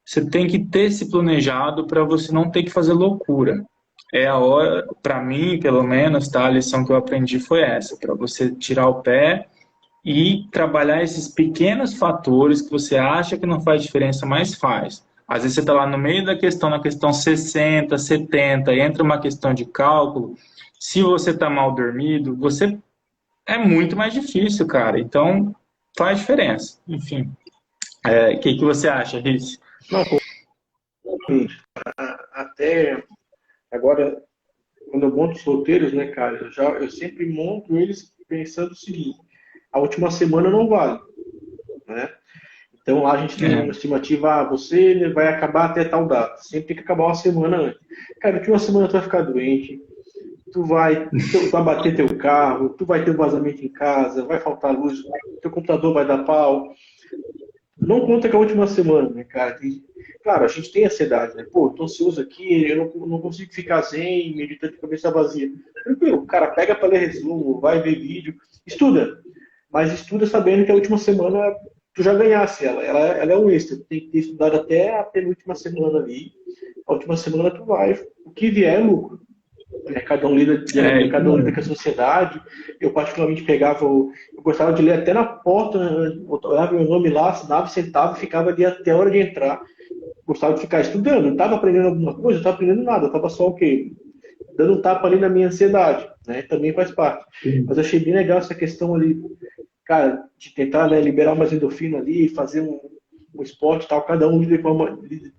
você tem que ter se planejado para você não ter que fazer loucura. É a hora, para mim, pelo menos, tá? A lição que eu aprendi foi essa, para você tirar o pé e trabalhar esses pequenos fatores que você acha que não faz diferença, mas faz. Às vezes você está lá no meio da questão, na questão 60, 70, entra uma questão de cálculo. Se você está mal dormido, você é muito mais difícil, cara. Então, faz diferença. Enfim, o que você acha, Riz? Não, até agora, quando eu monto os roteiros, né, cara, eu sempre monto eles pensando o seguinte: a última semana não vale, né? Então lá a gente tem uma estimativa, você vai acabar até tal data, sempre tem que acabar uma semana antes. Cara, daqui uma semana tu vai ficar doente, tu vai bater teu carro, tu vai ter um vazamento em casa, vai faltar luz, teu computador vai dar pau. Não conta com a última semana, né, cara? Claro, a gente tem ansiedade, né? Pô, tô ansioso aqui, eu não consigo ficar zen, meditando de cabeça vazia. Tranquilo, cara, pega para ler resumo, vai ver vídeo, estuda. Mas estuda sabendo que a última semana tu já ganhasse ela. Ela é um extra. Tu tem que ter estudado até a penúltima semana ali. A última semana tu vai. O que vier é lucro. Cada um lida com a sociedade. Eu particularmente eu gostava de ler até na porta, olhava meu nome lá, assinava, sentava e ficava ali até a hora de entrar. Gostava de ficar estudando, não estava aprendendo alguma coisa, não estava aprendendo nada, estava só o quê? Dando um tapa ali na minha ansiedade, né? Também faz parte. Mas eu achei bem legal essa questão ali, cara, de tentar, né, liberar mais endorfina ali, fazer um esporte e tal, cada um lida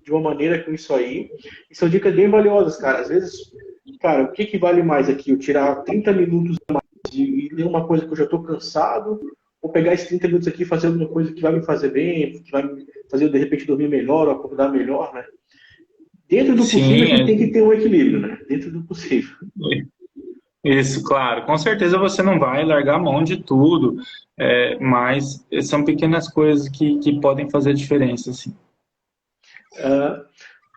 de uma maneira com isso aí. E são dicas bem valiosas, cara. Às vezes, cara, o que vale mais aqui? Eu tirar 30 minutos a mais e ler uma coisa que eu já estou cansado, ou pegar esses 30 minutos aqui e fazer alguma coisa que vai me fazer bem, que vai me fazer eu, de repente, dormir melhor, ou acordar melhor, né? Dentro do possível, a gente tem que ter um equilíbrio, né? Dentro do possível. Isso, claro. Com certeza você não vai largar a mão de tudo, mas são pequenas coisas que podem fazer diferença, assim.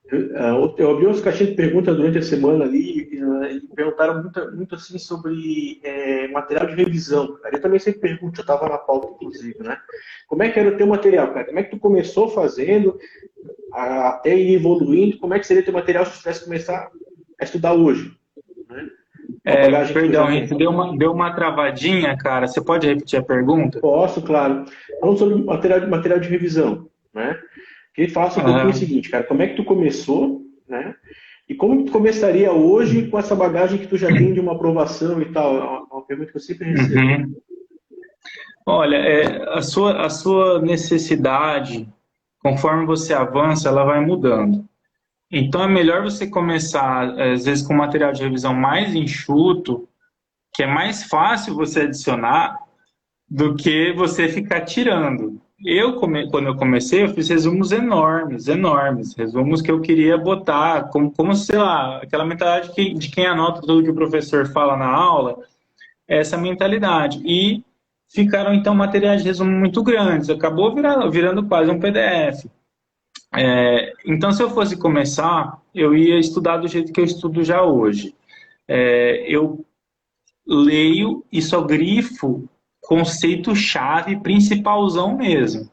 Eu abri umas caixinhas de perguntas durante a semana ali e perguntaram muito assim sobre material de revisão, cara. Eu também sempre pergunto, eu estava na pauta, inclusive, né? Como é que era o teu material, cara? Como é que tu começou fazendo, até ir evoluindo? Como é que seria teu material se tu tivesse começar a estudar hoje? Né? Com a bagagem que tu Perdão, já Henrique, tem. deu uma travadinha, cara. Você pode repetir a pergunta? Posso, claro. Falando sobre material de revisão, né? Queria que falasse um pouquinho o Aham. seguinte, cara, como é que tu começou, né? E como que tu começaria hoje com essa bagagem que tu já tem de uma aprovação e tal? É uma pergunta que eu sempre recebo. Uhum. Olha, a sua necessidade, conforme você avança, ela vai mudando. Então é melhor você começar, às vezes, com material de revisão mais enxuto, que é mais fácil você adicionar, do que você ficar tirando. Quando eu comecei, eu fiz resumos enormes, enormes, resumos que eu queria botar, como sei lá, aquela mentalidade de quem anota tudo que o professor fala na aula, é essa mentalidade. E ficaram, então, materiais de resumo muito grandes, acabou virando quase um PDF. Então, se eu fosse começar, eu ia estudar do jeito que eu estudo já hoje. Eu leio e só grifo conceito-chave principalzão mesmo.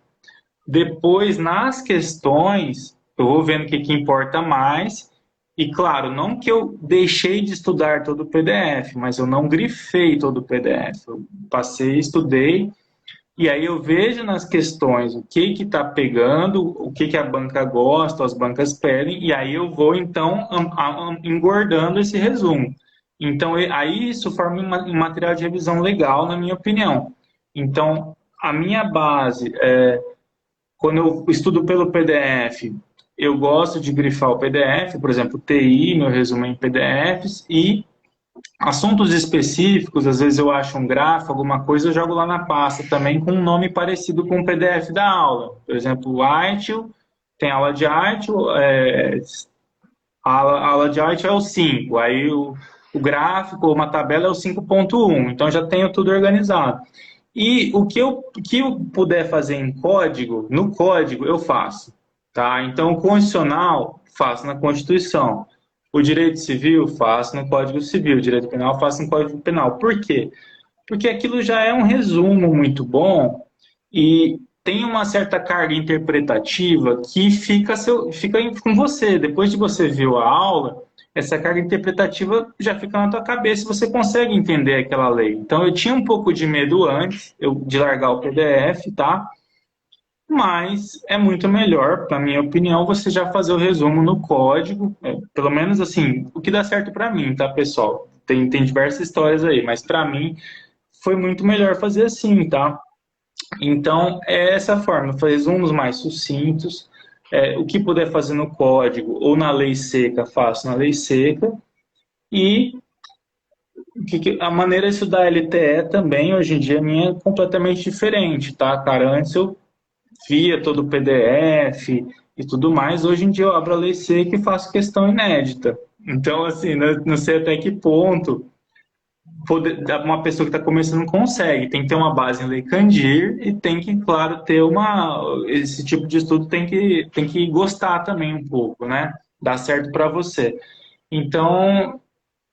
Depois, nas questões, eu vou vendo o que importa mais. E, claro, não que eu deixei de estudar todo o PDF, mas eu não grifei todo o PDF. Eu passei, estudei, e aí eu vejo nas questões o que está pegando, o que a banca gosta, as bancas pedem, e aí eu vou, então, engordando esse resumo. Então, aí isso forma um material de revisão legal, na minha opinião. Então, a minha base, quando eu estudo pelo PDF, eu gosto de grifar o PDF, por exemplo, TI, meu resumo é em PDFs, e assuntos específicos, às vezes eu acho um gráfico, alguma coisa, eu jogo lá na pasta também com um nome parecido com o PDF da aula. Por exemplo, o ITIL, tem aula de ITIL, a aula de arte é o 5, aí o gráfico, uma tabela é o 5.1, então já tenho tudo organizado. E o que eu puder fazer em código, no código eu faço, tá? Então o constitucional faço na Constituição, o direito civil faço no Código Civil, o direito penal faço no Código Penal. Por quê? Porque aquilo já é um resumo muito bom e tem uma certa carga interpretativa que fica com você. Depois de você ver a aula, essa carga interpretativa já fica na tua cabeça e você consegue entender aquela lei. Então, eu tinha um pouco de medo antes de largar o PDF, tá? Mas é muito melhor, na minha opinião, você já fazer o resumo no código. Pelo menos, assim, o que dá certo para mim, tá, pessoal? Tem diversas histórias aí, mas para mim foi muito melhor fazer assim, tá? Então, é essa forma, fazer resumos mais sucintos, o que puder fazer no código ou na lei seca, faço na lei seca, e a maneira de estudar LTE também, hoje em dia, a minha é completamente diferente, tá, cara? Antes eu via todo o PDF e tudo mais, hoje em dia eu abro a lei seca e faço questão inédita. Então, assim, não sei até que ponto uma pessoa que está começando não consegue. Tem que ter uma base em Lei Candir e tem que, claro, ter esse tipo de estudo tem que gostar também um pouco, né? Dar certo para você. Então,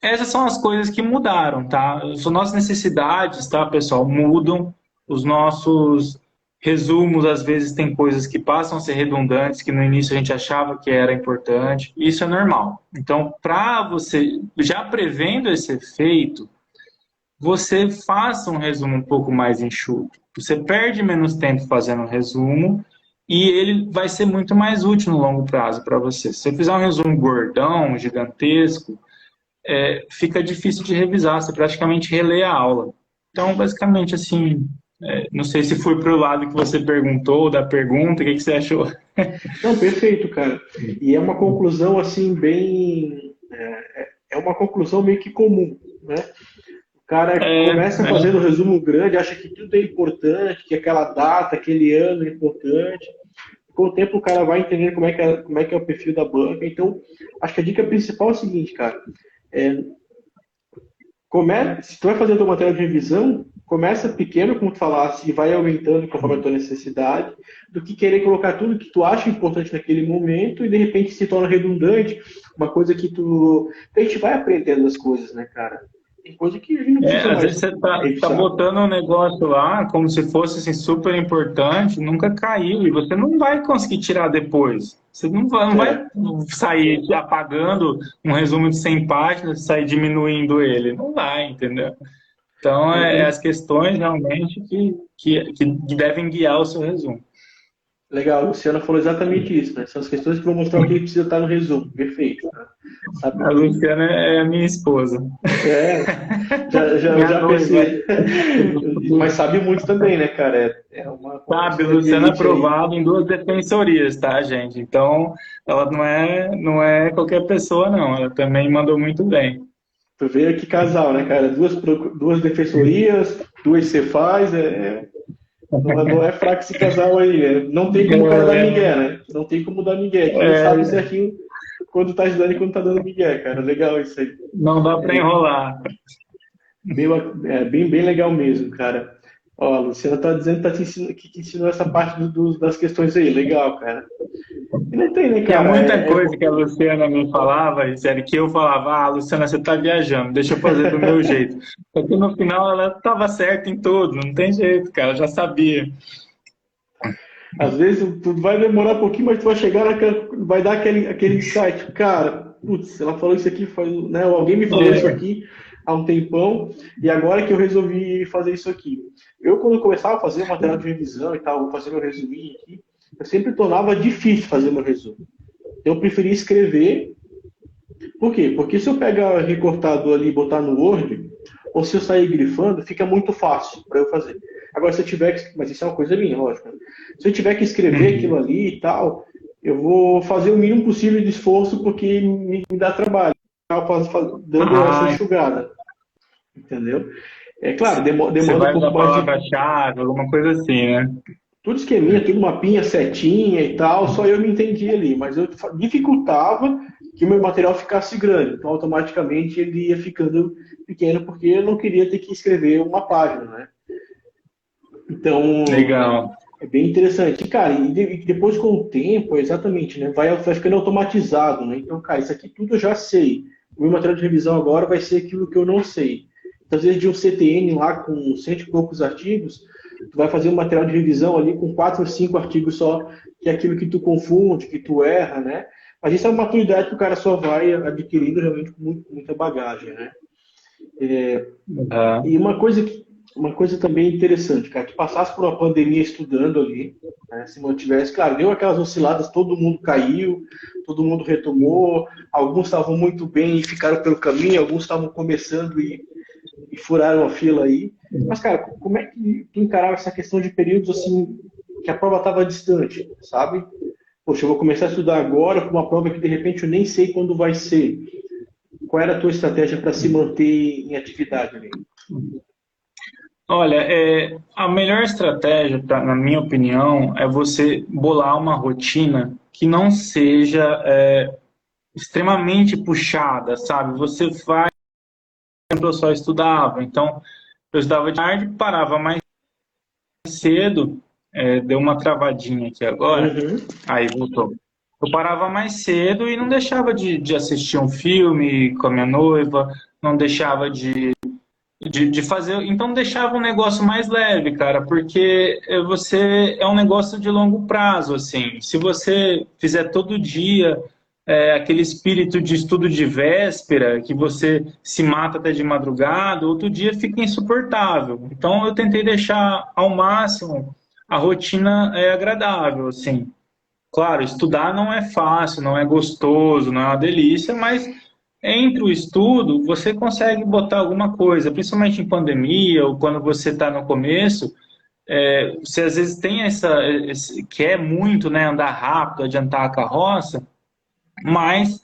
essas são as coisas que mudaram, tá? As nossas necessidades, tá, pessoal, mudam. Os nossos resumos, às vezes, tem coisas que passam a ser redundantes, que no início a gente achava que era importante. Isso é normal. Então, para você, já prevendo esse efeito, você faça um resumo um pouco mais enxuto. Você perde menos tempo fazendo um resumo e ele vai ser muito mais útil no longo prazo para você. Se você fizer um resumo gordão, gigantesco, fica difícil de revisar, você praticamente relê a aula. Então, basicamente, assim, não sei se foi para o lado que você perguntou, da pergunta, o que você achou? Não, perfeito, cara. E é uma conclusão assim bem, é uma conclusão meio que comum, né? O cara começa fazendo um resumo grande, acha que tudo é importante, que aquela data, aquele ano é importante. Com o tempo o cara vai entender como é que é o perfil da banca. Então, acho que a dica principal é o seguinte, cara. Se tu vai fazer a tua matéria de revisão, começa pequeno, como tu falasse, e vai aumentando conforme a tua necessidade, do que querer colocar tudo que tu acha importante naquele momento e de repente se torna redundante, uma coisa que tu... A gente vai aprendendo as coisas, né, cara? Tem coisa que a gente não precisa Às vezes mais você tá revisar. botando um negócio lá como se fosse assim, super importante, nunca caiu e você não vai conseguir tirar depois. Você não vai É, sair apagando um resumo de 100 páginas e sair diminuindo ele. Não vai, entendeu? Então, é é, as questões realmente que devem guiar o seu resumo. legal, a Luciana falou exatamente isso, né? São as questões que vão mostrar o que precisa estar no resumo. Perfeito. Né? Sabe A que Luciana é a minha esposa. é, Minha já noiva. pensei. Mas sabe muito também, né, cara? É uma Sabe, conversa de Luciana elite aí. aprovada em 2 defensorias, tá, gente? Então, ela não é qualquer pessoa, não. Ela também mandou muito bem. Tu vê que casal, né, cara? Duas defensorias, duas Cefaz, não é fraco esse casal aí, né? Não tem como o cara dar migué, né? Não tem como dar migué. Que um sabe É, certinho quando tá ajudando e quando tá dando migué, cara. Legal isso aí. não dá para É enrolar. bem, bem legal mesmo, cara. Ó, a Luciana tá dizendo que te ensinou essa parte das questões aí. Legal, cara. E não tem, né, Tinha cara? muita coisa que a Luciana me falava, e sério, que eu falava, Luciana, você tá viajando, deixa eu fazer do meu jeito. Só que no final ela estava certa em tudo, não tem jeito, cara, eu já sabia. Às vezes tu vai demorar um pouquinho, mas tu vai chegar vai dar aquele insight. Cara, putz, ela falou isso aqui, né? Alguém me falou isso É. aqui há um tempão, e agora que eu resolvi fazer isso aqui. Eu, quando começava a fazer o material de revisão e tal, vou fazer meu resuminho aqui, eu sempre tornava difícil fazer meu resumo. Eu preferia escrever. Por quê? Porque se eu pegar recortado ali e botar no Word, ou se eu sair grifando, fica muito fácil para eu fazer. Agora, se eu tiver que. Mas isso é uma coisa minha, lógico. Né? Se eu tiver que escrever aquilo Uhum. ali e tal, eu vou fazer o mínimo possível de esforço porque me dá trabalho. Dando essa Ah, enxugada. Entendeu? É claro, você demanda um vai pouco usar mais de. palavra-chave, alguma coisa assim, né? Tudo esqueminha, tudo mapinha, setinha e tal, só eu me entendi ali. Mas eu dificultava que o meu material ficasse grande. Então, automaticamente, ele ia ficando pequeno, porque eu não queria ter que escrever uma página, né? Então, Legal. é bem interessante. E, cara, e depois com o tempo, exatamente, né? Vai ficando automatizado, né? Então, cara, isso aqui tudo eu já sei. O meu material de revisão agora vai ser aquilo que eu não sei. Então, às vezes, de um CTN lá com cento e poucos artigos, tu vai fazer um material de revisão ali com 4 ou 5 artigos só, que é aquilo que tu confunde, que tu erra, né? Mas isso é uma maturidade que o cara só vai adquirindo realmente com muita bagagem, né? Ah, E uma coisa também interessante, cara, tu passasse por uma pandemia estudando ali, né, se mantivesse, claro, deu aquelas osciladas, todo mundo caiu, todo mundo retomou, alguns estavam muito bem e ficaram pelo caminho, alguns estavam começando e furaram a fila aí. Mas, cara, como é que tu encarava essa questão de períodos assim, que a prova estava distante, sabe? Poxa, eu vou começar a estudar agora para uma prova que de repente eu nem sei quando vai ser. Qual era a tua estratégia para se manter em atividade ali? olha, a melhor estratégia, na minha opinião, é você bolar uma rotina que não seja extremamente puxada, sabe? Você faz, por exemplo, eu só estudava, então eu estudava de tarde, parava mais cedo, deu uma travadinha aqui agora, Uhum. aí voltou. Eu parava mais cedo e não deixava de assistir um filme com a minha noiva, não deixava de fazer. Então deixava um negócio mais leve, cara, porque você é um negócio de longo prazo, assim. Se você fizer todo dia aquele espírito de estudo de véspera, que você se mata até de madrugada, outro dia fica insuportável. Então eu tentei deixar ao máximo a rotina agradável, assim. Claro, estudar não é fácil, não é gostoso, não é uma delícia, mas entre o estudo você consegue botar alguma coisa, principalmente em pandemia ou quando você está no começo, você às vezes tem quer muito, né, andar rápido, adiantar a carroça, mas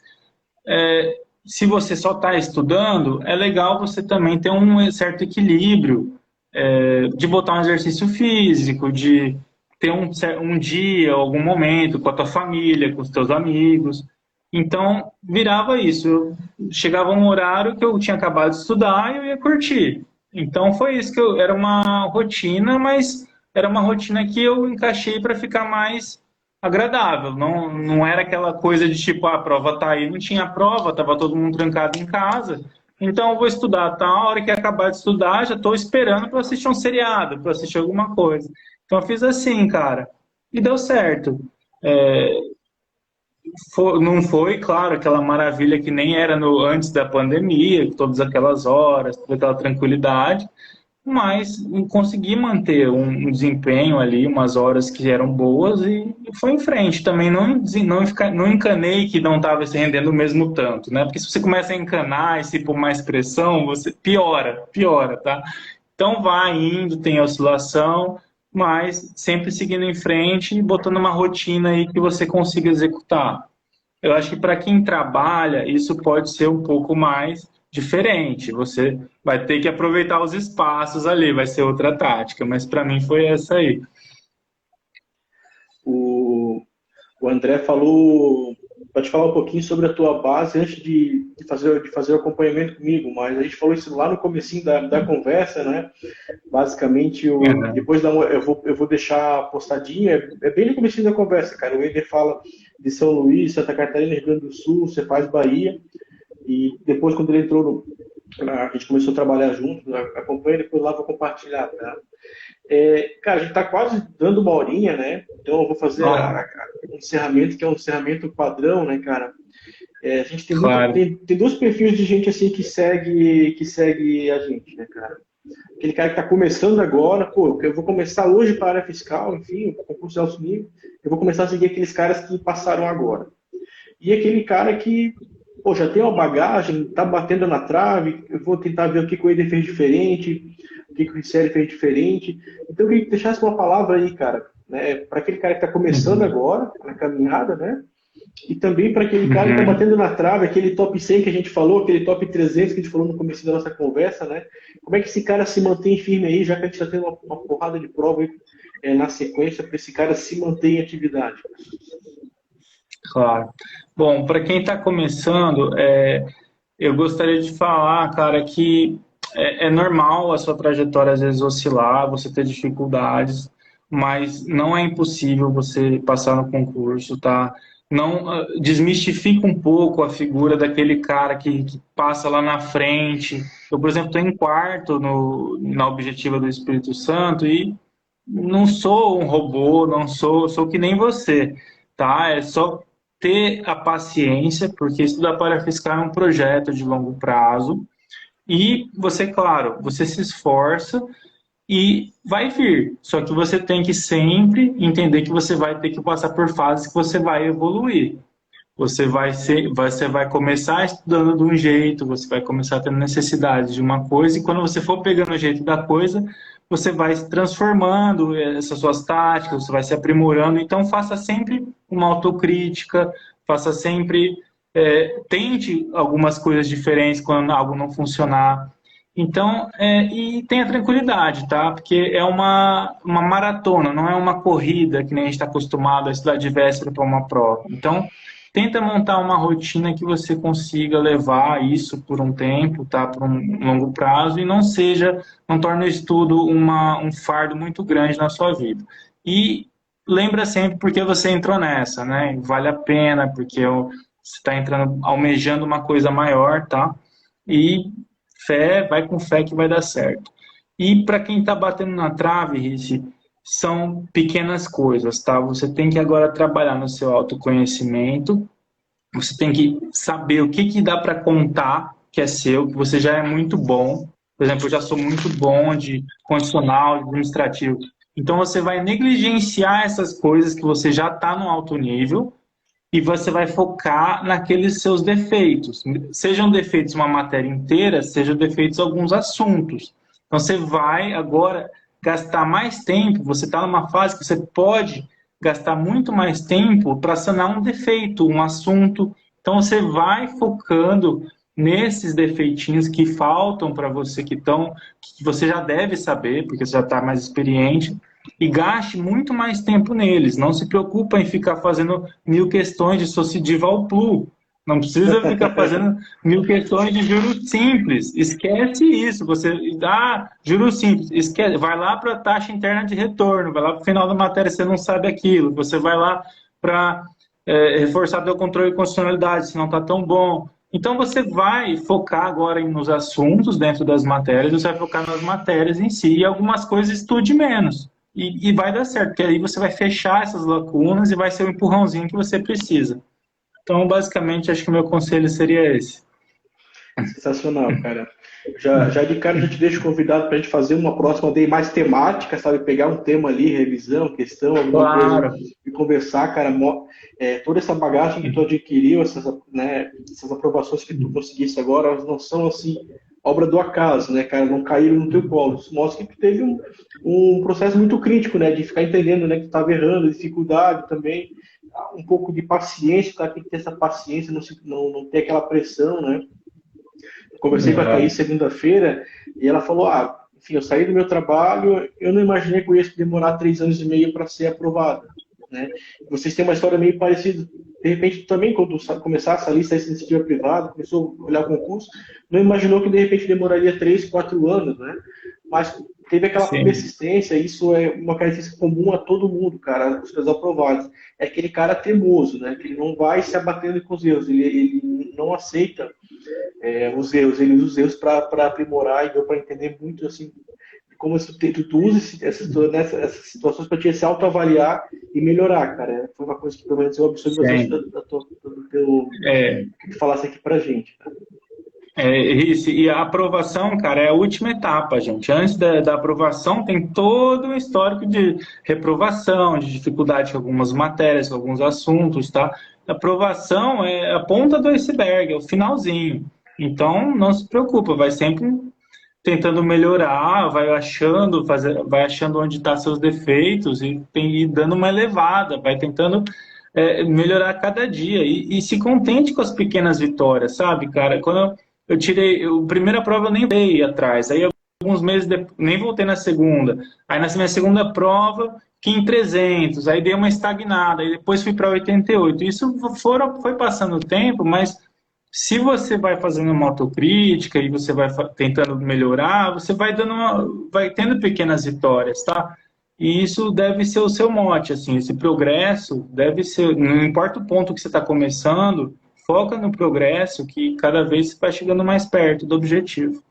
se você só está estudando, é legal você também ter um certo equilíbrio, de botar um exercício físico, de ter um dia, algum momento com a tua família, com os teus amigos. Então, virava isso. Chegava um horário que eu tinha acabado de estudar e eu ia curtir. Então, foi isso era uma rotina, mas era uma rotina que eu encaixei para ficar mais agradável. Não era aquela coisa de tipo, a prova tá aí, não tinha prova, tava todo mundo trancado em casa. Então, eu vou estudar, tá? A hora que acabar de estudar, já estou esperando para assistir um seriado, para assistir alguma coisa. Então, eu fiz assim, cara, e deu certo. É, não foi, claro, aquela maravilha que nem era no, antes da pandemia, todas aquelas horas, toda aquela tranquilidade, mas consegui manter um desempenho ali, umas horas que eram boas e foi em frente. Também não encanei que não estava se rendendo o mesmo tanto, né? Porque se você começa a encanar e se pôr mais pressão, você piora, tá? Então vai indo, tem oscilação, mas sempre seguindo em frente e botando uma rotina aí que você consiga executar. Eu acho que para quem trabalha, isso pode ser um pouco mais diferente. Você vai ter que aproveitar os espaços ali, vai ser outra tática, mas para mim foi essa aí. O André falou, pode falar um pouquinho sobre a tua base antes de fazer o acompanhamento comigo, mas a gente falou isso lá no comecinho da conversa, né? Basicamente, depois eu vou deixar postadinho, é bem no comecinho da conversa, cara. O Eder fala de São Luís, Santa Catarina, Rio Grande do Sul, você faz Bahia, e depois quando ele entrou a gente começou a trabalhar junto, acompanha, depois lá vou compartilhar, tá? Cara, a gente está quase dando uma horinha, né? Então eu vou fazer um encerramento, que é um encerramento padrão, né, cara? A gente tem dois perfis de gente assim que segue a gente, né, cara? Aquele cara que está começando agora, pô, eu vou começar hoje para a área fiscal, enfim, concurso de alto nível, eu vou começar a seguir aqueles caras que passaram agora. E aquele cara que, pô, já tem uma bagagem, está batendo na trave, eu vou tentar ver o que o Eder fez diferente, o que o Richelle fez diferente. Então eu queria que deixasse uma palavra aí, cara, né, para aquele cara que está começando agora, na caminhada, né? E também para aquele cara que está batendo na trave, aquele top 100 que a gente falou, aquele top 300 que a gente falou no começo da nossa conversa, né? Como é que esse cara se mantém firme aí, já que a gente está tendo uma porrada de prova aí, na sequência, para esse cara se manter em atividade? Claro. Bom, para quem está começando, eu gostaria de falar, cara, que é normal a sua trajetória às vezes oscilar, você ter dificuldades, mas não é impossível você passar no concurso, tá? Não desmistifica um pouco a figura daquele cara que passa lá na frente. Eu, por exemplo, estou em quarto na Objetiva do Espírito Santo e não sou um robô, não sou que nem você, tá? É só ter a paciência, porque estudar para fiscal é um projeto de longo prazo e você, claro, você se esforça e vai vir. Só que você tem que sempre entender que você vai ter que passar por fases que você vai evoluir. Você vai começar estudando de um jeito, você vai começar tendo necessidade de uma coisa, e quando você for pegando o jeito da coisa, você vai se transformando essas suas táticas, você vai se aprimorando. Então, faça sempre uma autocrítica, faça sempre, tente algumas coisas diferentes quando algo não funcionar. Então, e tenha tranquilidade, tá? Porque é uma maratona, não é uma corrida que nem a gente está acostumado a estudar de véspera para uma prova. Então, tenta montar uma rotina que você consiga levar isso por um tempo, tá? Por um longo prazo, e não torne o estudo um fardo muito grande na sua vida. E lembra sempre porque você entrou nessa, né? Vale a pena, porque você está entrando, almejando uma coisa maior, tá? E vai com fé que vai dar certo. E para quem está batendo na trave, Ricci, são pequenas coisas, tá? Você tem que agora trabalhar no seu autoconhecimento, você tem que saber o que dá para contar que é seu, que você já é muito bom. Por exemplo, eu já sou muito bom de condicional, administrativo. Então você vai negligenciar essas coisas que você já está no alto nível e você vai focar naqueles seus defeitos. Sejam defeitos uma matéria inteira, sejam defeitos alguns assuntos. Então você vai agora gastar mais tempo, você está numa fase que você pode gastar muito mais tempo para sanar um defeito, um assunto. Então você vai focando nesses defeitinhos que faltam para você, que você já deve saber, porque você já está mais experiente, e gaste muito mais tempo neles. Não se preocupa em ficar fazendo 1000 questões de Sociedival Plu. Não precisa ficar fazendo 1.000 questões de juros simples. Esquece isso. Você dá juros simples. Esquece. Vai lá para a taxa interna de retorno. Vai lá para o final da matéria, você não sabe aquilo. Você vai lá para reforçar teu controle de constitucionalidade, se não está tão bom. Então você vai focar agora nos assuntos dentro das matérias, você vai focar nas matérias em si, e algumas coisas estude menos. E vai dar certo, porque aí você vai fechar essas lacunas e vai ser o empurrãozinho que você precisa. Então, basicamente, acho que o meu conselho seria esse. Sensacional, cara. Já de cara, já te deixo convidado para a gente fazer uma próxima day mais temática, sabe? Pegar um tema ali, revisão, questão, alguma Claro. coisa e conversar, cara. Toda essa bagagem que tu adquiriu, essas aprovações que tu conseguisse agora, elas não são assim obra do acaso, né, cara? Não caíram no teu colo. Isso mostra que tu teve um processo muito crítico, né? De ficar entendendo, né, que tu estava errando, dificuldade também, um pouco de paciência, tá? Tem que ter essa paciência, não ter aquela pressão, né? Conversei com a Thaís segunda-feira e ela falou, enfim, eu saí do meu trabalho, eu não imaginei que eu ia demorar 3 anos e meio para ser aprovada, né? Vocês têm uma história meio parecida. De repente, também, quando começasse a lista de iniciativa privada, começou a olhar o concurso, não imaginou que, de repente, demoraria 3, 4 anos, né? Mas teve aquela persistência, isso é uma característica comum a todo mundo, cara, os seus aprovados. É aquele cara teimoso, né? Que ele não vai se abatendo com os erros, ele não aceita os erros, ele usa os erros para aprimorar e deu para entender muito assim como tu usa essas situações para te se autoavaliar e melhorar, cara. Foi uma coisa que pelo menos eu absorvi bastante do teu que tu falasse aqui pra gente, cara. E a aprovação, cara, é a última etapa, gente. Antes da aprovação tem todo um histórico de reprovação, de dificuldade com algumas matérias, com alguns assuntos, tá? A aprovação é a ponta do iceberg, é o finalzinho. Então, não se preocupa, vai sempre tentando melhorar, vai achando onde estão seus defeitos e dando uma elevada, vai tentando melhorar cada dia. E se contente com as pequenas vitórias, sabe, cara? Quando eu tirei a primeira prova, eu nem voltei atrás. Aí, alguns meses depois, nem voltei na segunda. Aí, na minha segunda prova, fiquei em 300. Aí, dei uma estagnada. Aí, depois fui para 88. Isso foi passando o tempo, mas se você vai fazendo uma autocrítica e você vai tentando melhorar, você vai tendo pequenas vitórias, tá? E isso deve ser o seu mote, assim. Esse progresso deve ser... Não importa o ponto que você está começando... Foca no progresso, que cada vez você vai chegando mais perto do objetivo.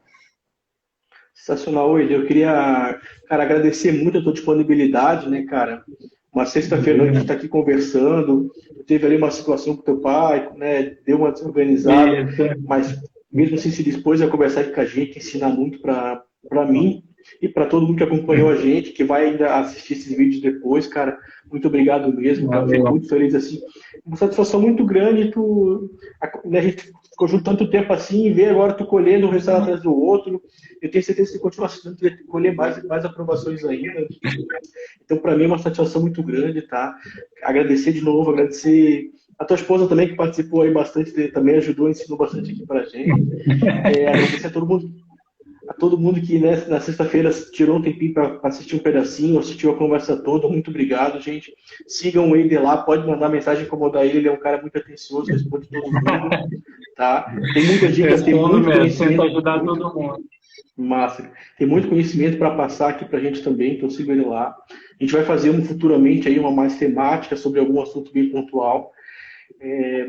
Sensacional, Willi. Eu queria, cara, agradecer muito a tua disponibilidade, né, cara? Uma sexta-feira a gente está aqui conversando, teve ali uma situação com teu pai, né, deu uma desorganizada, mas mesmo assim se dispôs a conversar aqui com a gente, ensinar muito para mim e para todo mundo que acompanhou a gente, que vai ainda assistir esses vídeos depois, cara. Muito obrigado mesmo, cara. Fico muito feliz, assim. Uma satisfação muito grande, a gente ficou junto tanto tempo assim, e ver agora tu colhendo um resultado atrás do outro. Eu tenho certeza que continua sendo, tu vai colher mais aprovações ainda. Então, para mim, é uma satisfação muito grande, tá? Agradecer de novo, agradecer a tua esposa também, que participou aí bastante, também ajudou, ensinou bastante aqui pra gente. Agradecer a todo mundo que, né, na sexta-feira tirou um tempinho para assistir um pedacinho, assistiu a conversa toda. Muito obrigado, gente. Sigam o Eider lá, pode mandar mensagem, incomodar ele é um cara muito atencioso, responde todo mundo, tá? Tem muitas dicas, tem muito conhecimento. Ajudar todo mundo. Massa. Tem muito conhecimento para passar aqui para a gente também, então siga ele lá. A gente vai fazer futuramente aí uma mais temática sobre algum assunto bem pontual.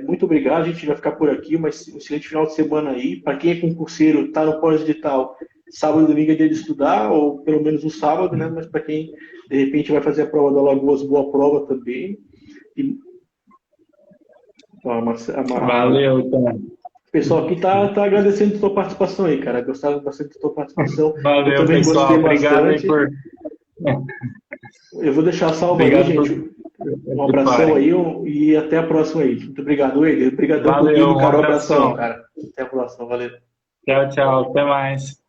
Muito obrigado, a gente vai ficar por aqui, mas um excelente final de semana aí. Para quem é concurseiro, está no pós-digital, sábado e domingo é dia de estudar, ou pelo menos um sábado, né? Mas para quem, de repente, vai fazer a prova da Alagoas, boa prova também. Valeu, então. O pessoal aqui tá agradecendo a tua participação aí, cara. Gostaram bastante da tua participação. Valeu, eu também pessoal. Gostei obrigado bastante. Eu vou deixar salvo aí, gente. Um abração aí e até a próxima aí. Muito obrigado, Eider. Obrigadão por tudo, Carol. Abração, cara. Até a próxima. Valeu. Tchau, tchau. Até mais.